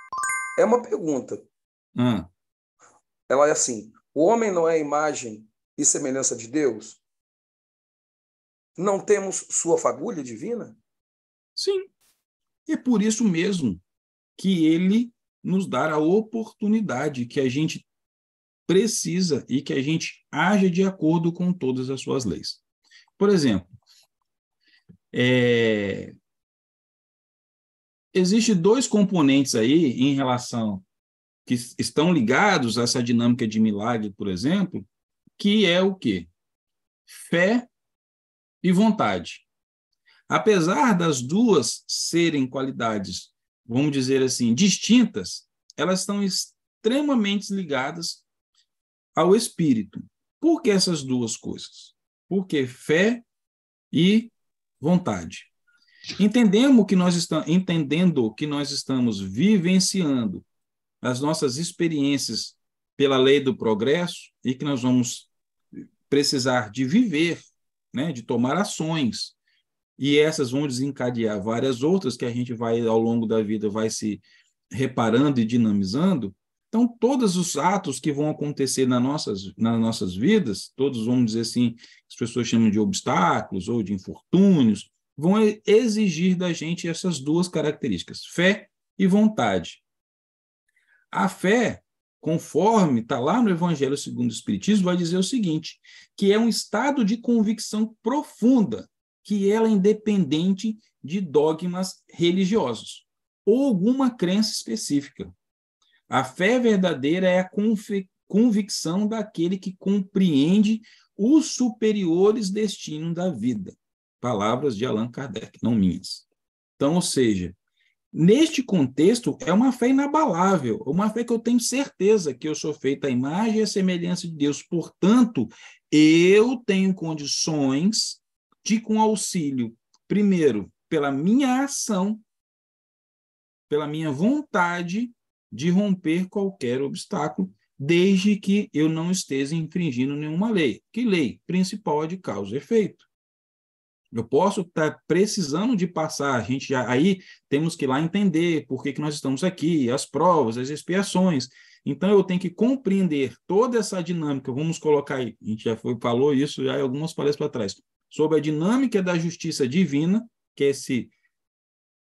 É uma pergunta. Ela é assim: o homem não é a imagem e semelhança de Deus? Não temos sua fagulha divina? Sim. É por isso mesmo que ele nos dá a oportunidade que a gente precisa e que a gente haja de acordo com todas as suas leis. Por exemplo, existe dois componentes aí em relação que estão ligados a essa dinâmica de milagre, por exemplo, que é o quê? Fé e vontade. Apesar das duas serem qualidades, vamos dizer assim, distintas, elas estão extremamente ligadas ao espírito. Por que essas duas coisas? Porque fé e vontade. Entendendo que nós estamos vivenciando as nossas experiências pela lei do progresso e que nós vamos precisar de viver, né, de tomar ações, e essas vão desencadear várias outras que a gente vai, ao longo da vida, vai se reparando e dinamizando. Então, todos os atos que vão acontecer nas nossas vidas, todos, vamos dizer assim, as pessoas chamam de obstáculos ou de infortúnios, vão exigir da gente essas duas características, fé e vontade. A fé, conforme está lá no Evangelho segundo o Espiritismo, vai dizer o seguinte, que é um estado de convicção profunda, que ela é independente de dogmas religiosos ou alguma crença específica. A fé verdadeira é a convicção daquele que compreende os superiores destinos da vida. Palavras de Allan Kardec, não minhas. Então, ou seja, neste contexto, é uma fé inabalável, uma fé que eu tenho certeza que eu sou feita à imagem e à semelhança de Deus. Portanto, eu tenho condições de, com auxílio, primeiro, pela minha ação, pela minha vontade de romper qualquer obstáculo, desde que eu não esteja infringindo nenhuma lei. Que lei? Principal, a de causa e efeito. Eu posso estar precisando de passar, a gente aí temos que ir lá entender por que nós estamos aqui, as provas, as expiações. Então, eu tenho que compreender toda essa dinâmica, vamos colocar aí, a gente falou isso já em algumas palestras para trás, sobre a dinâmica da justiça divina, que é se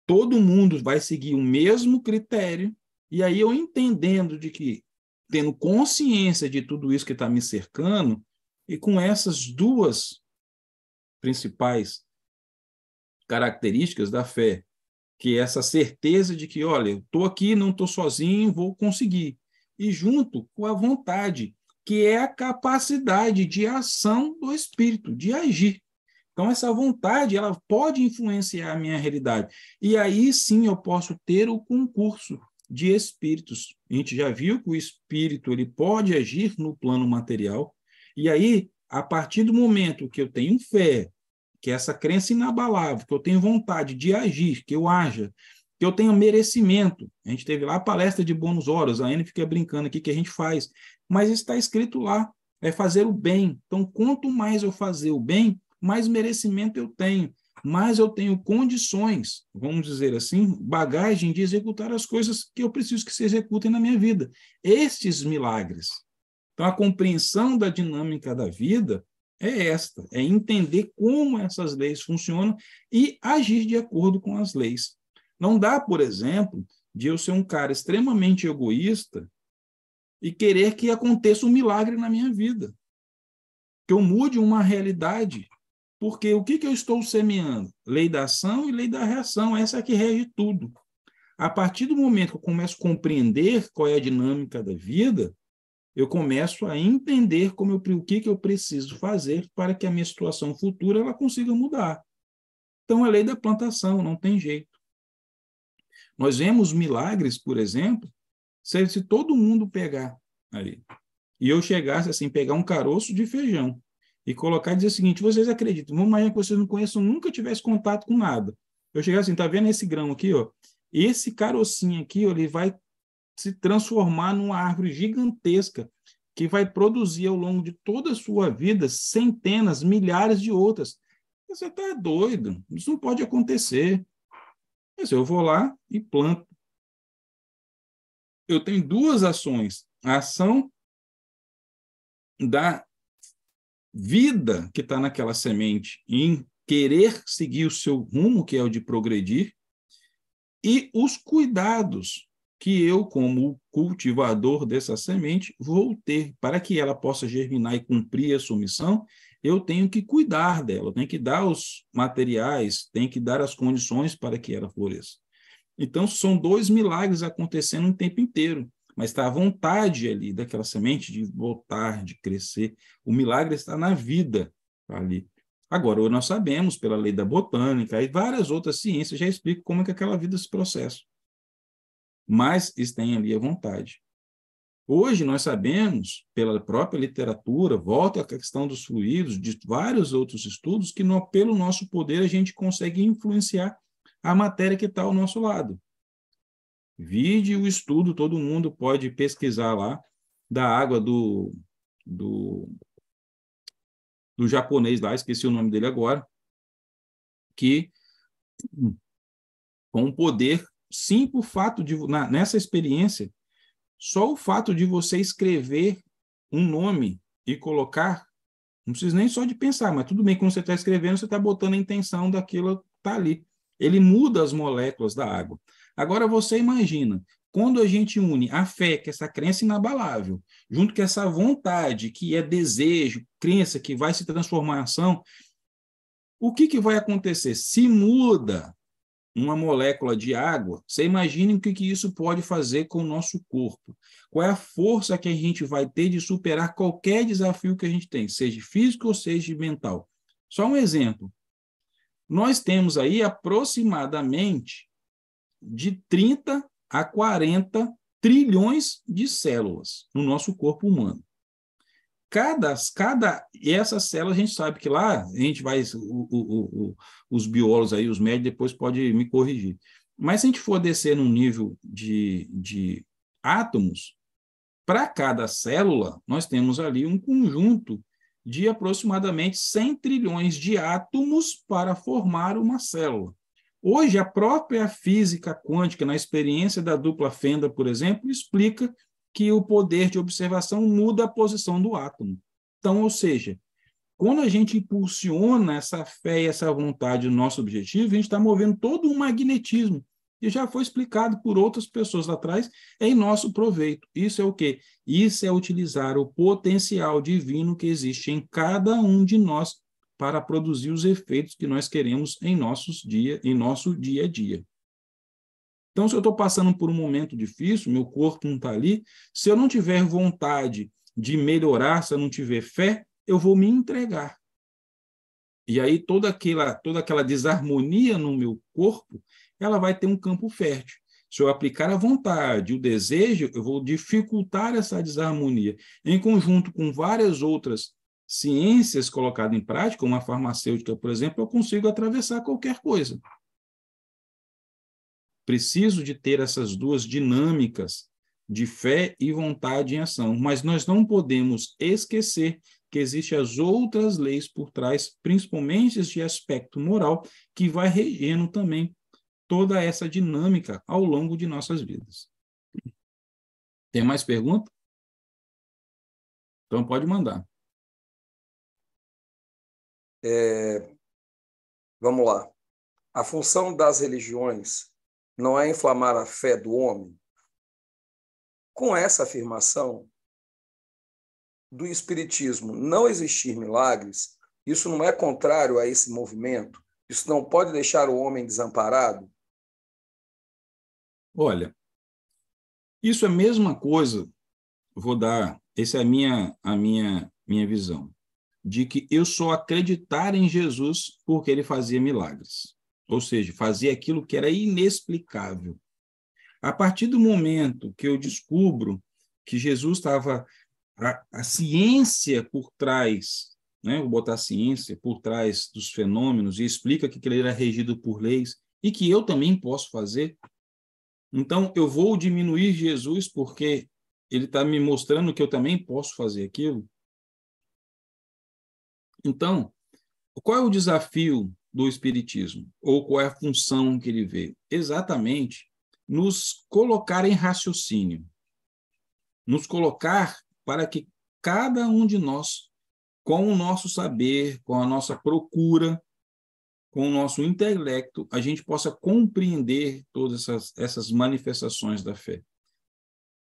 todo mundo vai seguir o mesmo critério, e aí eu entendendo de que, tendo consciência de tudo isso que está me cercando, e com essas duas principais características da fé, que é essa certeza de que, olha, eu estou aqui, não estou sozinho, vou conseguir. E junto com a vontade, que é a capacidade de ação do espírito, de agir. Então, essa vontade, ela pode influenciar a minha realidade. E aí, sim, eu posso ter o concurso de espíritos. A gente já viu que o espírito ele pode agir no plano material. E aí, a partir do momento que eu tenho fé, que é essa crença inabalável, que eu tenho vontade de agir, que eu haja, que eu tenha merecimento. A gente teve lá a palestra de bônus horas, a Anne fica brincando aqui que a gente faz, mas está escrito lá, é fazer o bem. Então, quanto mais eu fazer o bem, mais merecimento eu tenho, mais eu tenho condições, vamos dizer assim, bagagem de executar as coisas que eu preciso que se executem na minha vida. Estes milagres. Então, a compreensão da dinâmica da vida é esta, é entender como essas leis funcionam e agir de acordo com as leis. Não dá, por exemplo, de eu ser um cara extremamente egoísta e querer que aconteça um milagre na minha vida, que eu mude uma realidade, porque o que eu estou semeando? Lei da ação e lei da reação, essa é que rege tudo. A partir do momento que eu começo a compreender qual é a dinâmica da vida, eu começo a entender o que eu preciso fazer para que a minha situação futura ela consiga mudar. Então, a lei da plantação, não tem jeito. Nós vemos milagres, por exemplo, se todo mundo pegar ali, e eu chegasse assim, pegar um caroço de feijão e colocar e dizer o seguinte, vocês acreditam, vamos imaginar que vocês não conheçam, nunca tivessem contato com nada. Eu chegar assim, tá vendo esse grão aqui, ó? Esse carocinho aqui, ó, ele vai se transformar numa árvore gigantesca que vai produzir ao longo de toda a sua vida centenas, milhares de outras. Você está doido, isso não pode acontecer. Mas eu vou lá e planto. Eu tenho duas ações. A ação da vida que está naquela semente em querer seguir o seu rumo, que é o de progredir, e os cuidados que eu, como cultivador dessa semente, vou ter. Para que ela possa germinar e cumprir a sua missão, eu tenho que cuidar dela, eu tenho que dar os materiais, tenho que dar as condições para que ela floresça. Então, são dois milagres acontecendo o tempo inteiro, mas está a vontade ali daquela semente de voltar, de crescer. O milagre está na vida ali. Agora, nós sabemos, pela lei da botânica e várias outras ciências, já explicam como é que aquela vida se processa. Mas eles têm ali a vontade. Hoje nós sabemos, pela própria literatura, volta à questão dos fluidos, de vários outros estudos, que pelo nosso poder a gente consegue influenciar a matéria que está ao nosso lado. Vide o estudo, todo mundo pode pesquisar lá, da água do japonês lá, esqueci o nome dele agora, que com o poder, simples fato de, nessa experiência, só o fato de você escrever um nome e colocar, não precisa nem só de pensar, mas tudo bem, quando você está escrevendo, você está botando a intenção daquilo que está ali. Ele muda as moléculas da água. Agora, você imagina, quando a gente une a fé, que é essa crença inabalável, junto com essa vontade, que é desejo, crença, que vai se transformar em ação, o que vai acontecer? Se muda uma molécula de água, você imagine o que isso pode fazer com o nosso corpo. Qual é a força que a gente vai ter de superar qualquer desafio que a gente tem, seja físico ou seja mental. Só um exemplo. Nós temos aí aproximadamente de 30 a 40 trilhões de células no nosso corpo humano. E essas células, a gente sabe que lá, a gente vai, os biólogos aí, os médicos, depois podem me corrigir. Mas se a gente for descer num nível de átomos, para cada célula, nós temos ali um conjunto de aproximadamente 100 trilhões de átomos para formar uma célula. Hoje, a própria física quântica, na experiência da dupla fenda, por exemplo, explica que o poder de observação muda a posição do átomo. Então, ou seja, quando a gente impulsiona essa fé e essa vontade no nosso objetivo, a gente está movendo todo um magnetismo, que já foi explicado por outras pessoas lá atrás, é em nosso proveito. Isso é o quê? Isso é utilizar o potencial divino que existe em cada um de nós para produzir os efeitos que nós queremos em nosso dia a dia. Então, se eu estou passando por um momento difícil, meu corpo não está ali, se eu não tiver vontade de melhorar, se eu não tiver fé, eu vou me entregar. E aí toda aquela desarmonia no meu corpo, ela vai ter um campo fértil. Se eu aplicar a vontade, o desejo, eu vou dificultar essa desarmonia. Em conjunto com várias outras ciências colocadas em prática, como a farmacêutica, por exemplo, eu consigo atravessar qualquer coisa. Preciso de ter essas duas dinâmicas de fé e vontade em ação, mas nós não podemos esquecer que existem as outras leis por trás, principalmente de aspecto moral, que vai regendo também toda essa dinâmica ao longo de nossas vidas. Tem mais pergunta? Então pode mandar. Vamos lá. A função das religiões não é inflamar a fé do homem? Com essa afirmação do Espiritismo não existir milagres, isso não é contrário a esse movimento? Isso não pode deixar o homem desamparado? Olha, isso é a mesma coisa, essa é a minha visão, de que eu só acreditar em Jesus porque ele fazia milagres. Ou seja, fazia aquilo que era inexplicável. A partir do momento que eu descubro que Jesus estava, a ciência por trás, né? Vou botar a ciência por trás dos fenômenos e explica que ele era regido por leis e que eu também posso fazer, então eu vou diminuir Jesus porque ele está me mostrando que eu também posso fazer aquilo. Então, qual é o desafio do Espiritismo? Ou qual é a função que ele vê? Exatamente nos colocar em raciocínio, nos colocar para que cada um de nós, com o nosso saber, com a nossa procura, com o nosso intelecto, a gente possa compreender todas essas manifestações da fé.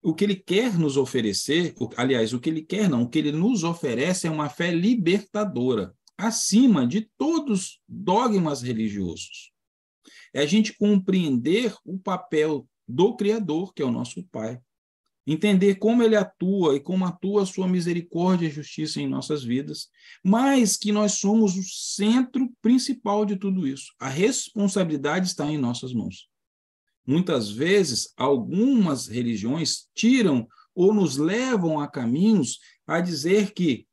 O que ele quer nos oferecer, aliás, o que ele quer não, o que ele nos oferece é uma fé libertadora, acima de todos dogmas religiosos. É a gente compreender o papel do Criador, que é o nosso Pai, entender como ele atua e como atua a sua misericórdia e justiça em nossas vidas, mas que nós somos o centro principal de tudo isso. A responsabilidade está em nossas mãos. Muitas vezes, algumas religiões tiram ou nos levam a caminhos a dizer que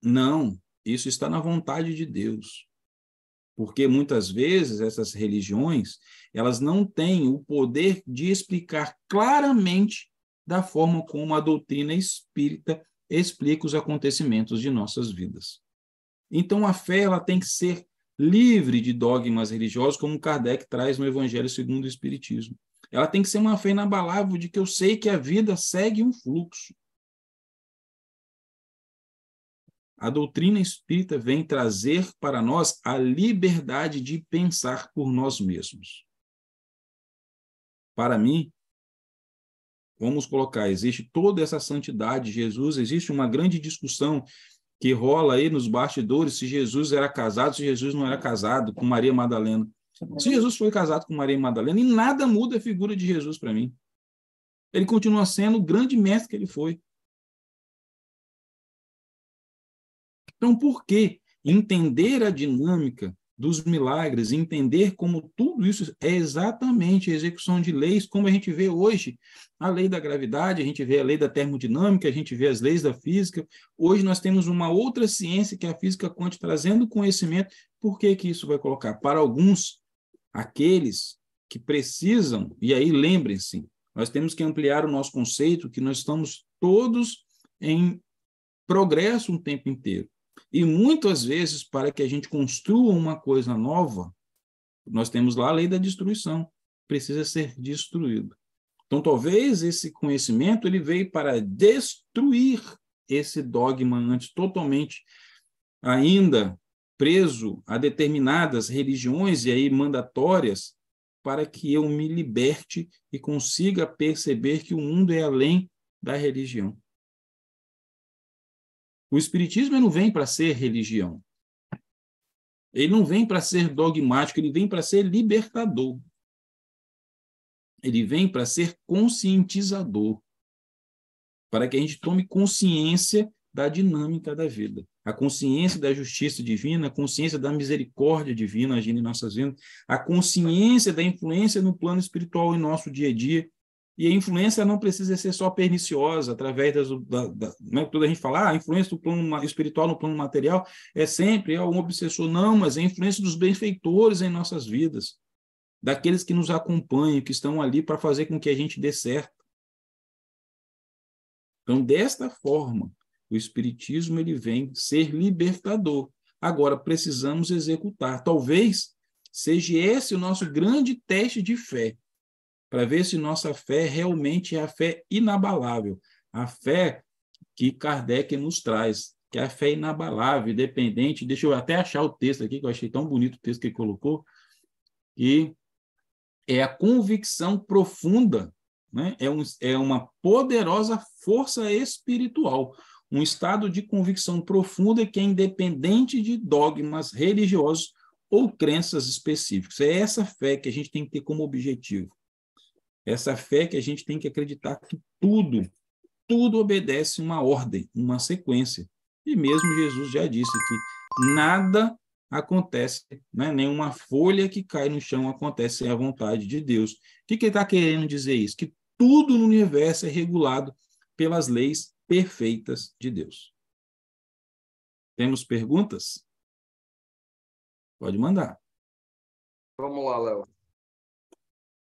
não, isso está na vontade de Deus. Porque muitas vezes essas religiões, elas não têm o poder de explicar claramente da forma como a doutrina espírita explica os acontecimentos de nossas vidas. Então, a fé ela tem que ser livre de dogmas religiosos, como Kardec traz no Evangelho segundo o Espiritismo. Ela tem que ser uma fé inabalável de que eu sei que a vida segue um fluxo. A doutrina espírita vem trazer para nós a liberdade de pensar por nós mesmos. Para mim, vamos colocar, existe toda essa santidade de Jesus, existe uma grande discussão que rola aí nos bastidores se Jesus era casado, se Jesus não era casado com Maria Madalena. Se Jesus foi casado com Maria Madalena, e nada muda a figura de Jesus para mim. Ele continua sendo o grande mestre que ele foi. Então, por que entender a dinâmica dos milagres, entender como tudo isso é exatamente a execução de leis, como a gente vê hoje, a lei da gravidade, a gente vê a lei da termodinâmica, a gente vê as leis da física. Hoje nós temos uma outra ciência, que é a física quântica, trazendo conhecimento. Por que que isso vai colocar? Para alguns, aqueles que precisam, e aí lembrem-se, nós temos que ampliar o nosso conceito, que nós estamos todos em progresso um tempo inteiro. E muitas vezes, para que a gente construa uma coisa nova, nós temos lá a lei da destruição, precisa ser destruído. Então, talvez esse conhecimento ele veio para destruir esse dogma antes totalmente ainda preso a determinadas religiões e aí mandatórias, para que eu me liberte e consiga perceber que o mundo é além da religião. O Espiritismo não vem para ser religião. Ele não vem para ser dogmático, ele vem para ser libertador. Ele vem para ser conscientizador, para que a gente tome consciência da dinâmica da vida, a consciência da justiça divina, a consciência da misericórdia divina agindo em nossas vidas, a consciência da influência no plano espiritual em nosso dia a dia. E a influência não precisa ser só perniciosa, através né, toda a gente fala, a influência do plano espiritual no plano material é sempre um obsessor. Não, mas é a influência dos benfeitores em nossas vidas, daqueles que nos acompanham, que estão ali para fazer com que a gente dê certo. Então, desta forma, o Espiritismo ele vem ser libertador. Agora, precisamos executar. Talvez seja esse o nosso grande teste de fé, para ver se nossa fé realmente é a fé inabalável, a fé que Kardec nos traz, que é a fé inabalável, independente. Deixa eu até achar o texto aqui, que eu achei tão bonito o texto que ele colocou, que é a convicção profunda, né? É uma poderosa força espiritual, um estado de convicção profunda que é independente de dogmas religiosos ou crenças específicas. É essa fé que a gente tem que ter como objetivo. Essa fé que a gente tem que acreditar que tudo obedece uma ordem, uma sequência. E mesmo Jesus já disse que nada acontece, né? Nenhuma folha que cai no chão acontece sem a vontade de Deus. O que ele está querendo dizer isso? Que tudo no universo é regulado pelas leis perfeitas de Deus. Temos perguntas? Pode mandar. Vamos lá, Léo.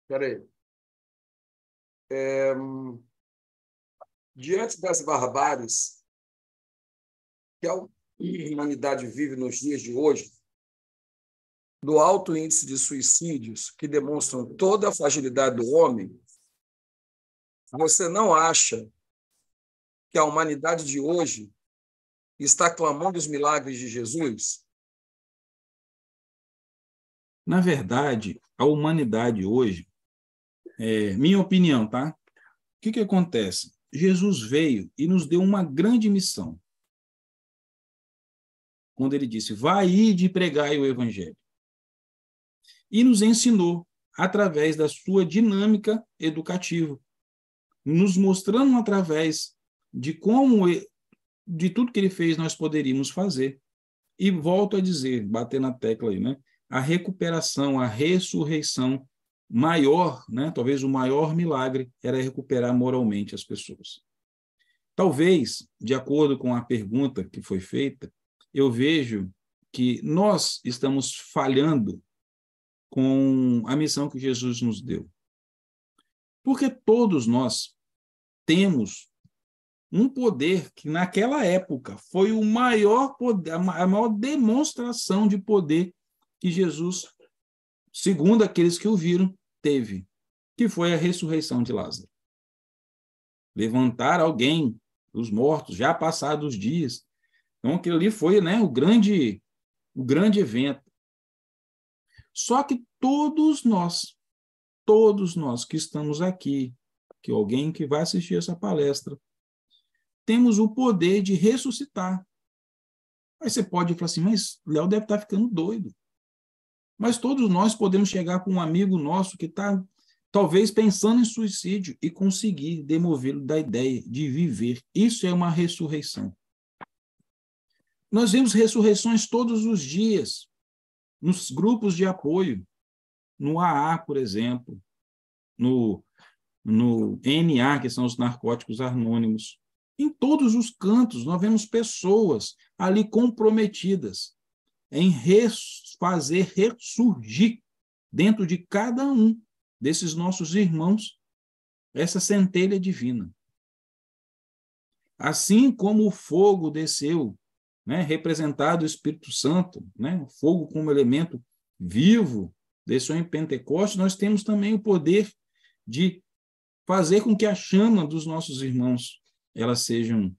Espera aí. Diante das barbáries que a humanidade vive nos dias de hoje, do alto índice de suicídios que demonstram toda a fragilidade do homem, você não acha que a humanidade de hoje está clamando os milagres de Jesus? Na verdade, a humanidade hoje, minha opinião, tá? O que acontece? Jesus veio e nos deu uma grande missão. Quando ele disse, vai e pregai o evangelho. E nos ensinou através da sua dinâmica educativa. nos mostrando através de como, de tudo que ele fez, nós poderíamos fazer. E volto a dizer, bater na tecla aí, né? A recuperação, a ressurreição maior, né? Talvez o maior milagre era recuperar moralmente as pessoas. Talvez, de acordo com a pergunta que foi feita, eu vejo que nós estamos falhando com a missão que Jesus nos deu. Porque todos nós temos um poder que, naquela época, foi o maior poder, a maior demonstração de poder que Jesus, segundo aqueles que o viram, teve, que foi a ressurreição de Lázaro. Levantar alguém dos mortos, já passados os dias. Então, aquilo ali foi, né, o grande evento. Só que todos nós que estamos aqui, que alguém que vai assistir essa palestra, temos o poder de ressuscitar. Aí você pode falar assim, mas Léo deve estar ficando doido. Mas todos nós podemos chegar com um amigo nosso que está, talvez, pensando em suicídio e conseguir demovê-lo da ideia de viver. Isso é uma ressurreição. Nós vemos ressurreições todos os dias, nos grupos de apoio, no AA, por exemplo, no NA, que são os narcóticos anônimos. Em todos os cantos, nós vemos pessoas ali comprometidas em fazer ressurgir dentro de cada um desses nossos irmãos essa centelha divina. Assim como o fogo desceu, né, representado o Espírito Santo, né, o fogo como elemento vivo, desceu em Pentecostes, nós temos também o poder de fazer com que a chama dos nossos irmãos elas sejam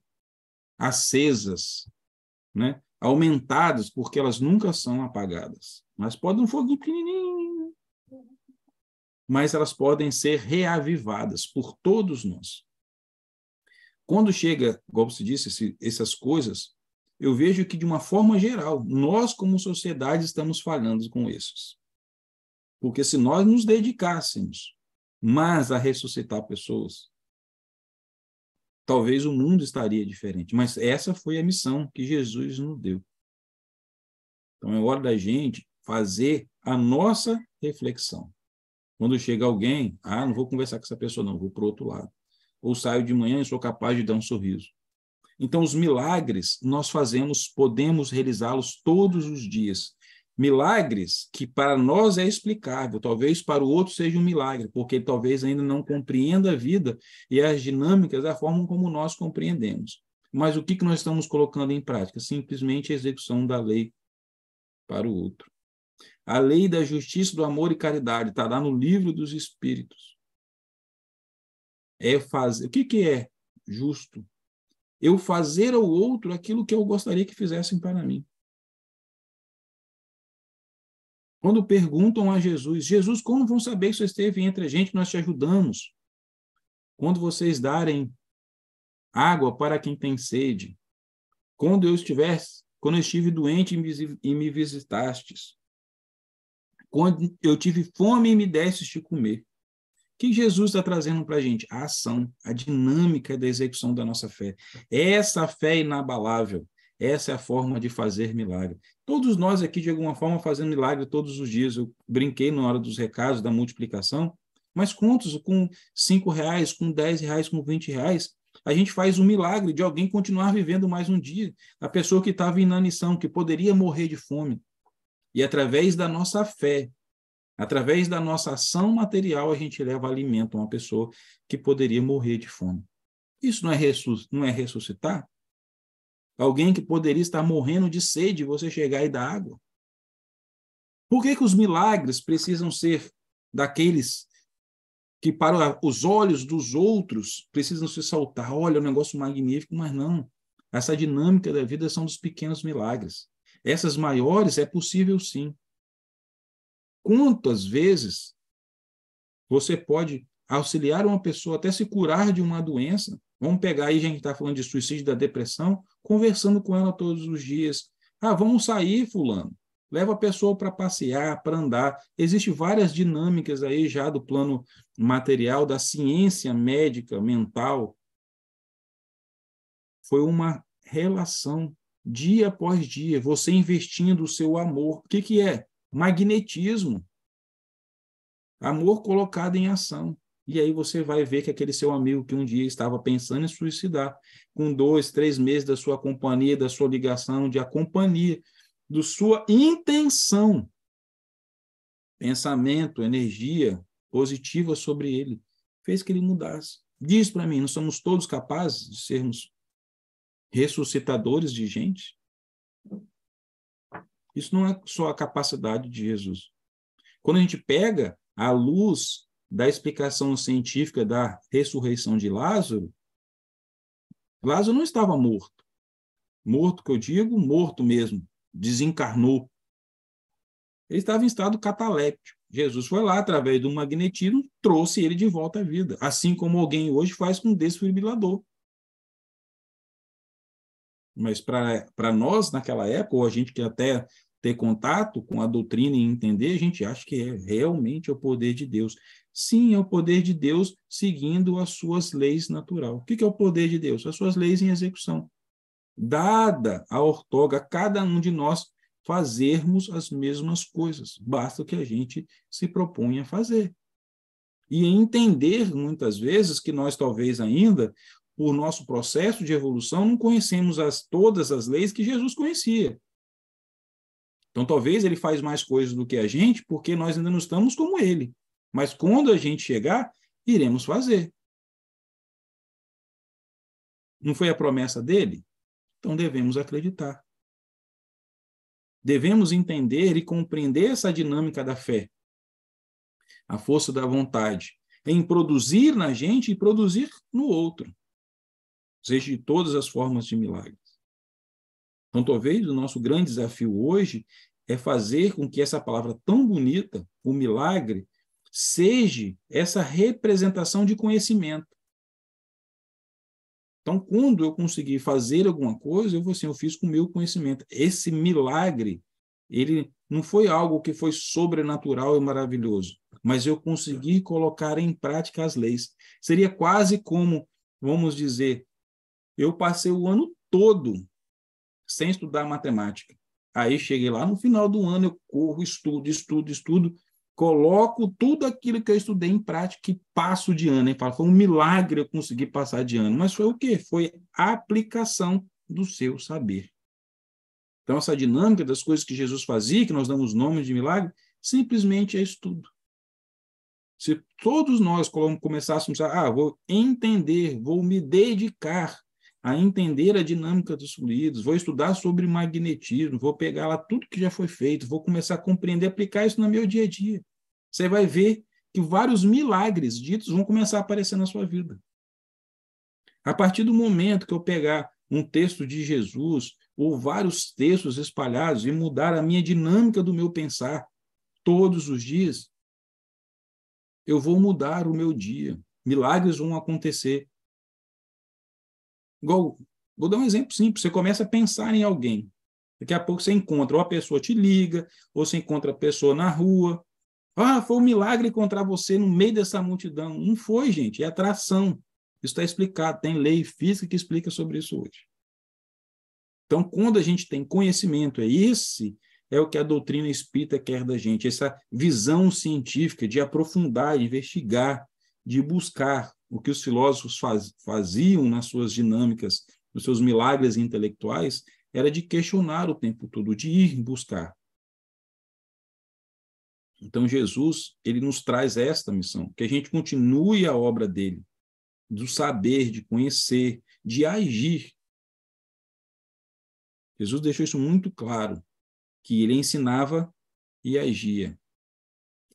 acesas, né, aumentadas, porque elas nunca são apagadas. Mas pode um fogo pequenininho, mas elas podem ser reavivadas por todos nós. Quando chega, como se disse, essas coisas, eu vejo que, de uma forma geral, nós, como sociedade, estamos falhando com esses. Porque se nós nos dedicássemos mais a ressuscitar pessoas, talvez o mundo estaria diferente. Mas essa foi a missão que Jesus nos deu. Então, é hora da gente fazer a nossa reflexão. Quando chega alguém, não vou conversar com essa pessoa, não, vou para o outro lado. Ou saio de manhã e sou capaz de dar um sorriso. Então, os milagres nós podemos realizá-los todos os dias. Milagres que para nós é explicável, talvez para o outro seja um milagre, porque ele talvez ainda não compreenda a vida e as dinâmicas da forma como nós compreendemos. Mas o que nós estamos colocando em prática? Simplesmente a execução da lei para o outro. A lei da justiça, do amor e caridade está lá no livro dos Espíritos. O que é justo? Eu fazer ao outro aquilo que eu gostaria que fizessem para mim. Quando perguntam a Jesus, Jesus, como vão saber que você esteve entre a gente, nós te ajudamos? Quando vocês darem água para quem tem sede, quando eu estive doente e me visitastes, quando eu tive fome e me destes de comer. O que Jesus está trazendo para a gente? A ação, a dinâmica da execução da nossa fé. Essa fé inabalável, essa é a forma de fazer milagre. Todos nós aqui, de alguma forma, fazemos milagre todos os dias. Eu brinquei na hora dos recados, da multiplicação, mas quantos com R$5, com R$10, com R$20, a gente faz um milagre de alguém continuar vivendo mais um dia. A pessoa que estava em inanição, que poderia morrer de fome. E através da nossa fé, através da nossa ação material, a gente leva alimento a uma pessoa que poderia morrer de fome. Isso não é ressuscitar? Alguém que poderia estar morrendo de sede, você chegar e dar água? Por que os milagres precisam ser daqueles que, para os olhos dos outros, precisam se saltar? Olha, é um negócio magnífico, mas não. Essa dinâmica da vida são dos pequenos milagres. Essas maiores é possível, sim. Quantas vezes você pode auxiliar uma pessoa até se curar de uma doença? Vamos pegar aí, a gente está falando de suicídio, da depressão, conversando com ela todos os dias. Vamos sair, fulano. leva a pessoa para passear, para andar. Existem várias dinâmicas aí já do plano material, da ciência médica, mental. Foi uma relação, dia após dia, você investindo o seu amor. O que é? Magnetismo. Amor colocado em ação. E aí você vai ver que aquele seu amigo que um dia estava pensando em suicidar, com 2, 3 meses da sua companhia, da sua ligação, de a companhia, da sua intenção, pensamento, energia positiva sobre ele, fez que ele mudasse. Diz para mim, não somos todos capazes de sermos ressuscitadores de gente? Isso não é só a capacidade de Jesus. Quando a gente pega a luz da explicação científica da ressurreição de Lázaro, Lázaro não estava morto. Morto, que eu digo, morto mesmo, desencarnou. Ele estava em estado cataléptico. Jesus foi lá, através do magnetismo, trouxe ele de volta à vida, assim como alguém hoje faz com um desfibrilador. Mas para nós, naquela época, ou a gente que até ter contato com a doutrina e entender, a gente acha que é realmente o poder de Deus. Sim, é o poder de Deus seguindo as suas leis naturais. O que é o poder de Deus? As suas leis em execução. Dada a ortoga a cada um de nós fazermos as mesmas coisas. Basta que a gente se proponha a fazer. E entender, muitas vezes, que nós talvez ainda, por nosso processo de evolução, não conhecemos todas as leis que Jesus conhecia. Então, talvez ele faz mais coisas do que a gente, porque nós ainda não estamos como ele. Mas quando a gente chegar, iremos fazer. Não foi a promessa dele? Então, devemos acreditar. Devemos entender e compreender essa dinâmica da fé, a força da vontade, em produzir na gente e produzir no outro, seja de todas as formas de milagres. Então, talvez o nosso grande desafio hoje é fazer com que essa palavra tão bonita, o milagre, seja essa representação de conhecimento. Então, quando eu conseguir fazer alguma coisa, eu vou assim, eu fiz com o meu conhecimento. Esse milagre, ele não foi algo que foi sobrenatural e maravilhoso, mas eu consegui colocar em prática as leis. Seria quase como, vamos dizer, eu passei o ano todo sem estudar matemática. Aí cheguei lá no final do ano, eu corro, estudo, coloco tudo aquilo que eu estudei em prática e passo de ano. Foi um milagre eu conseguir passar de ano. Mas foi o quê? Foi a aplicação do seu saber. Então, essa dinâmica das coisas que Jesus fazia, que nós damos nomes de milagre, simplesmente é estudo. Se todos nós começássemos vou entender, vou me dedicar a entender a dinâmica dos fluidos, vou estudar sobre magnetismo, vou pegar lá tudo que já foi feito, vou começar a compreender, aplicar isso no meu dia a dia. Você vai ver que vários milagres ditos vão começar a aparecer na sua vida. A partir do momento que eu pegar um texto de Jesus ou vários textos espalhados e mudar a minha dinâmica do meu pensar todos os dias, eu vou mudar o meu dia. Milagres vão acontecer. Igual, vou dar um exemplo simples. Você começa a pensar em alguém. Daqui a pouco você encontra, ou a pessoa te liga, ou você encontra a pessoa na rua. Foi um milagre encontrar você no meio dessa multidão. Não foi, gente, é atração. Isso está explicado, tem lei física que explica sobre isso hoje. Então, quando a gente tem conhecimento, esse é o que a doutrina espírita quer da gente, essa visão científica de aprofundar, de investigar, de buscar o que os filósofos faziam nas suas dinâmicas, nos seus milagres intelectuais, era de questionar o tempo todo, de ir buscar. Então, Jesus, ele nos traz esta missão, que a gente continue a obra dele, do saber, de conhecer, de agir. Jesus deixou isso muito claro, que ele ensinava e agia.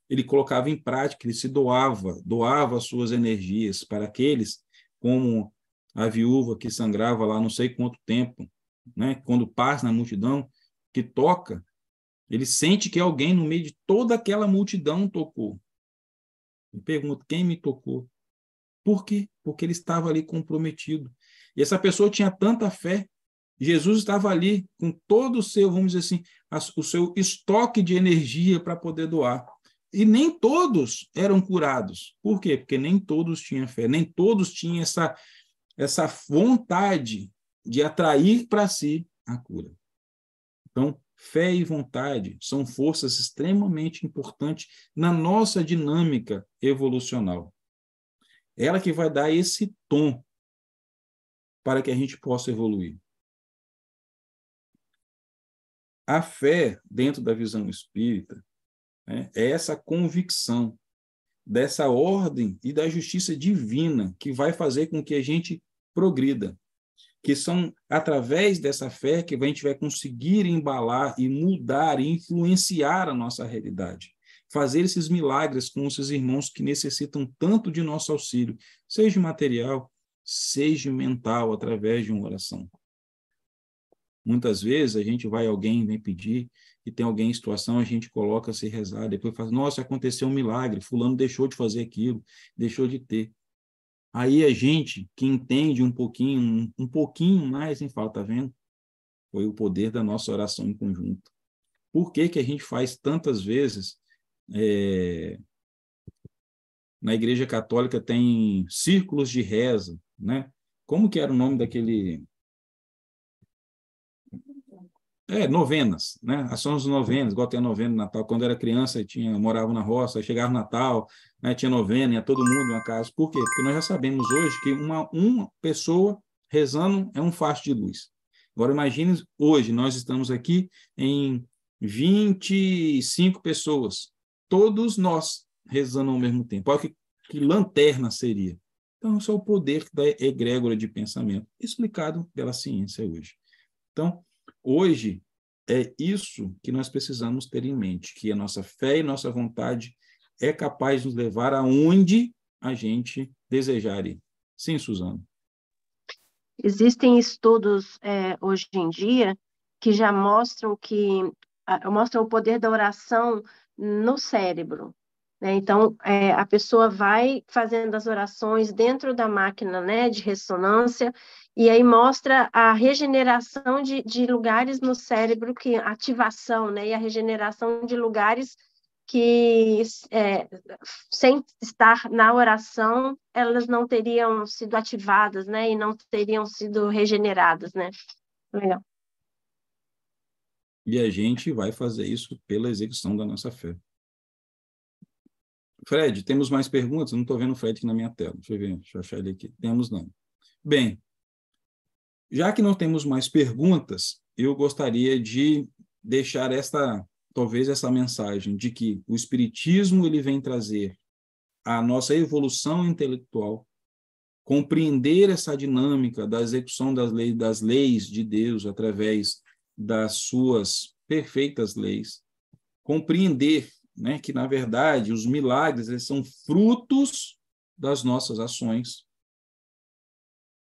Ele colocava em prática, ele se doava as suas energias para aqueles, como a viúva que sangrava lá não sei quanto tempo, né? Quando passa na multidão, que toca, ele sente que alguém no meio de toda aquela multidão tocou. Ele pergunta, quem me tocou? Por quê? Porque ele estava ali comprometido. E essa pessoa tinha tanta fé Jesus estava ali com todo o seu, vamos dizer assim, o seu estoque de energia para poder doar. E nem todos eram curados. Por quê? Porque nem todos tinham fé, nem todos tinham essa vontade de atrair para si a cura. Então, fé e vontade são forças extremamente importantes na nossa dinâmica evolucional. Ela que vai dar esse tom para que a gente possa evoluir. A fé, dentro da visão espírita, né, é essa convicção dessa ordem e da justiça divina que vai fazer com que a gente progrida, que são através dessa fé que a gente vai conseguir embalar e mudar e influenciar a nossa realidade, fazer esses milagres com esses irmãos que necessitam tanto de nosso auxílio, seja material, seja mental, através de uma oração. Muitas vezes a gente vai, alguém vem pedir, e tem alguém em situação, a gente coloca se rezar, depois fala, nossa, aconteceu um milagre, fulano deixou de fazer aquilo, deixou de ter. Aí a gente, que entende um pouquinho mais, em fala, tá vendo? Foi o poder da nossa oração em conjunto. Por que que a gente faz tantas vezes, na Igreja Católica tem círculos de reza, né? Como que era o nome daquele... novenas, né? São as novenas, igual tem a novena no Natal. Quando eu era criança, morava na roça, chegava no Natal, né, tinha novena, ia todo mundo na casa. Por quê? Porque nós já sabemos hoje que uma pessoa rezando é um facho de luz. Agora, imagine hoje, nós estamos aqui em 25 pessoas, todos nós rezando ao mesmo tempo. Olha que lanterna seria. Então, isso é o poder da egrégora de pensamento, explicado pela ciência hoje. Então, hoje, é isso que nós precisamos ter em mente, que a nossa fé e nossa vontade é capaz de nos levar aonde a gente desejar ir. Sim, Suzana. Existem estudos hoje em dia que já mostram mostram o poder da oração no cérebro, né? Então, a pessoa vai fazendo as orações dentro da máquina, né, de ressonância, e aí mostra a regeneração de lugares no cérebro, ativação, né, e a regeneração de lugares que, sem estar na oração, elas não teriam sido ativadas, né, e não teriam sido regeneradas, né? Legal. E a gente vai fazer isso pela execução da nossa fé. Fred, temos mais perguntas? Eu não estou vendo o Fred aqui na minha tela. Deixa eu ver, deixa eu achar ele aqui. Temos não. Bem, já que não temos mais perguntas, eu gostaria de deixar talvez essa mensagem de que o Espiritismo ele vem trazer a nossa evolução intelectual, compreender essa dinâmica da execução das leis de Deus através das suas perfeitas leis, compreender, né, que, na verdade, os milagres eles são frutos das nossas ações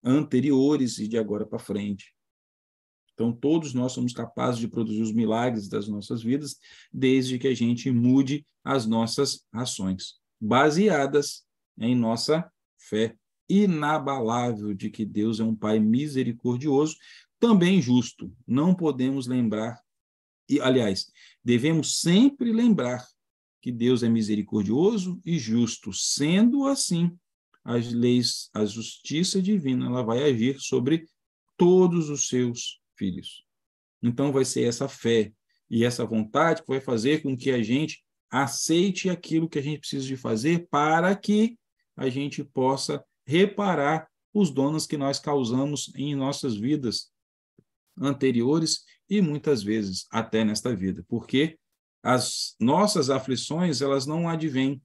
anteriores e de agora para frente. Então, todos nós somos capazes de produzir os milagres das nossas vidas, desde que a gente mude as nossas ações, baseadas em nossa fé inabalável de que Deus é um Pai misericordioso, também justo. Não podemos lembrar, e, aliás, devemos sempre lembrar que Deus é misericordioso e justo. Sendo assim, as leis, a justiça divina, ela vai agir sobre todos os seus filhos. Então, vai ser essa fé e essa vontade que vai fazer com que a gente aceite aquilo que a gente precisa de fazer para que a gente possa reparar os danos que nós causamos em nossas vidas anteriores e muitas vezes até nesta vida, porque as nossas aflições, elas não advêm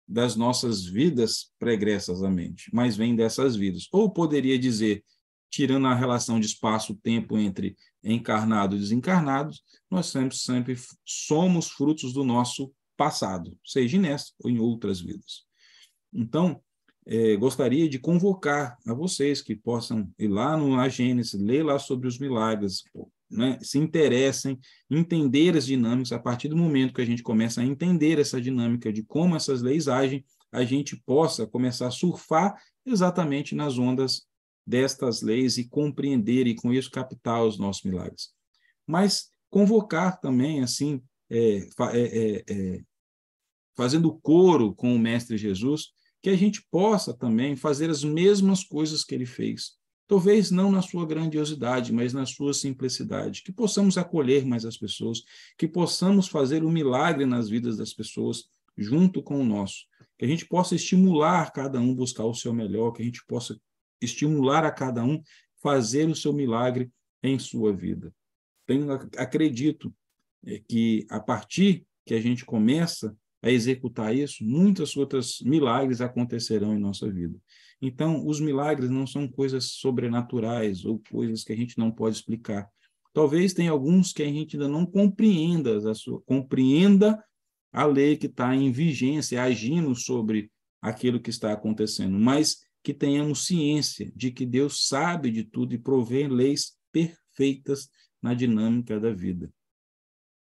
das nossas vidas pregressamente, mas vêm dessas vidas. Ou poderia dizer, tirando a relação de espaço-tempo entre encarnados e desencarnados, nós sempre somos frutos do nosso passado, seja nessa ou em outras vidas. Então, gostaria de convocar a vocês que possam ir lá na Gênesis, ler lá sobre os milagres, né? Se interessem, entender as dinâmicas. A partir do momento que a gente começa a entender essa dinâmica de como essas leis agem, a gente possa começar a surfar exatamente nas ondas destas leis e compreender e com isso captar os nossos milagres. Mas convocar também, assim, fazendo coro com o Mestre Jesus, que a gente possa também fazer as mesmas coisas que ele fez. Talvez não na sua grandiosidade, mas na sua simplicidade. Que possamos acolher mais as pessoas, que possamos fazer um milagre nas vidas das pessoas junto com o nosso. Que a gente possa estimular cada um buscar o seu melhor, que a gente possa estimular a cada um fazer o seu milagre em sua vida. Acredito que a partir que a gente começa a executar isso, muitos outros milagres acontecerão em nossa vida. Então, os milagres não são coisas sobrenaturais ou coisas que a gente não pode explicar. Talvez tenha alguns que a gente ainda não compreenda a lei que está em vigência, agindo sobre aquilo que está acontecendo, mas que tenhamos ciência de que Deus sabe de tudo e provê leis perfeitas na dinâmica da vida.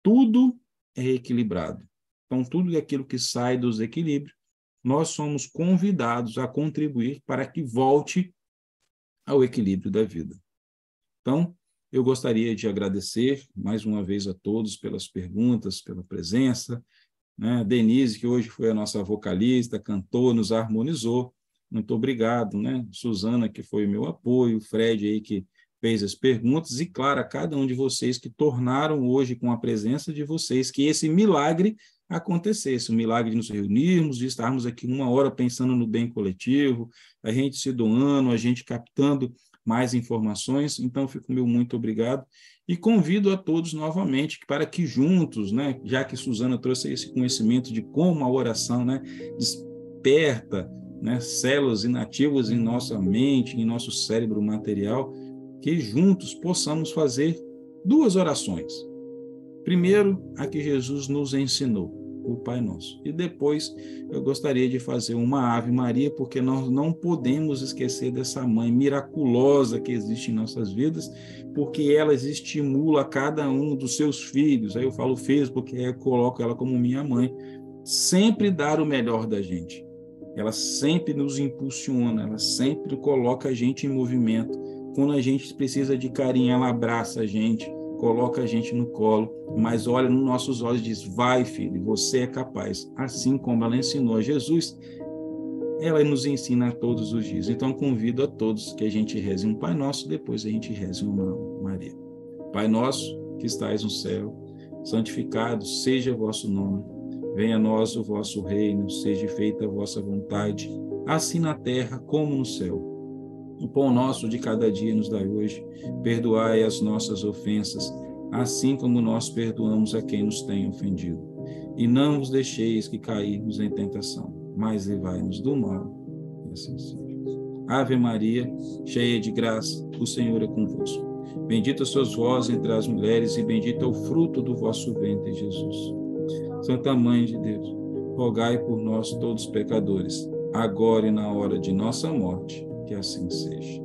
Tudo é equilibrado. Então, tudo aquilo que sai dos equilíbrios, nós somos convidados a contribuir para que volte ao equilíbrio da vida. Então, eu gostaria de agradecer mais uma vez a todos pelas perguntas, pela presença, né? Denise, que hoje foi a nossa vocalista, cantou, nos harmonizou. Muito obrigado, né? Suzana, que foi o meu apoio, Fred aí, que fez as perguntas, e, claro, a cada um de vocês que tornaram hoje, com a presença de vocês, que esse milagre acontecesse, o milagre de nos reunirmos, de estarmos aqui uma hora pensando no bem coletivo, a gente se doando, a gente captando mais informações. Então, fico meu muito obrigado e convido a todos novamente para que juntos, né, já que Suzana trouxe esse conhecimento de como a oração, né, desperta, né, células inativas em nossa mente, em nosso cérebro material, que juntos possamos fazer 2 orações. Primeiro, a que Jesus nos ensinou, o Pai Nosso. E depois, eu gostaria de fazer uma Ave Maria, porque nós não podemos esquecer dessa mãe miraculosa que existe em nossas vidas, porque ela estimula cada um dos seus filhos. Aí eu falo filhos porque eu coloco ela como minha mãe. Sempre dar o melhor da gente. Ela sempre nos impulsiona, ela sempre coloca a gente em movimento. Quando a gente precisa de carinho, ela abraça a gente, coloca a gente no colo, mas olha nos nossos olhos e diz: vai, filho, você é capaz. Assim como ela ensinou a Jesus, ela nos ensina todos os dias. Então, convido a todos que a gente reze um Pai Nosso, depois a gente reze uma Maria. Pai nosso, que estais no céu, santificado seja o vosso nome. Venha a nós o vosso reino, seja feita a vossa vontade, assim na terra como no céu. O pão nosso de cada dia nos dai hoje. Perdoai as nossas ofensas, assim como nós perdoamos a quem nos tem ofendido. E não vos deixeis que cairmos em tentação, mas livrai-nos do mal. E assim seja. Ave Maria, cheia de graça, o Senhor é convosco. Bendita sois vós entre as mulheres, e bendito é o fruto do vosso ventre, Jesus. Santa Mãe de Deus, rogai por nós todos pecadores, agora e na hora de nossa morte. Que assim seja.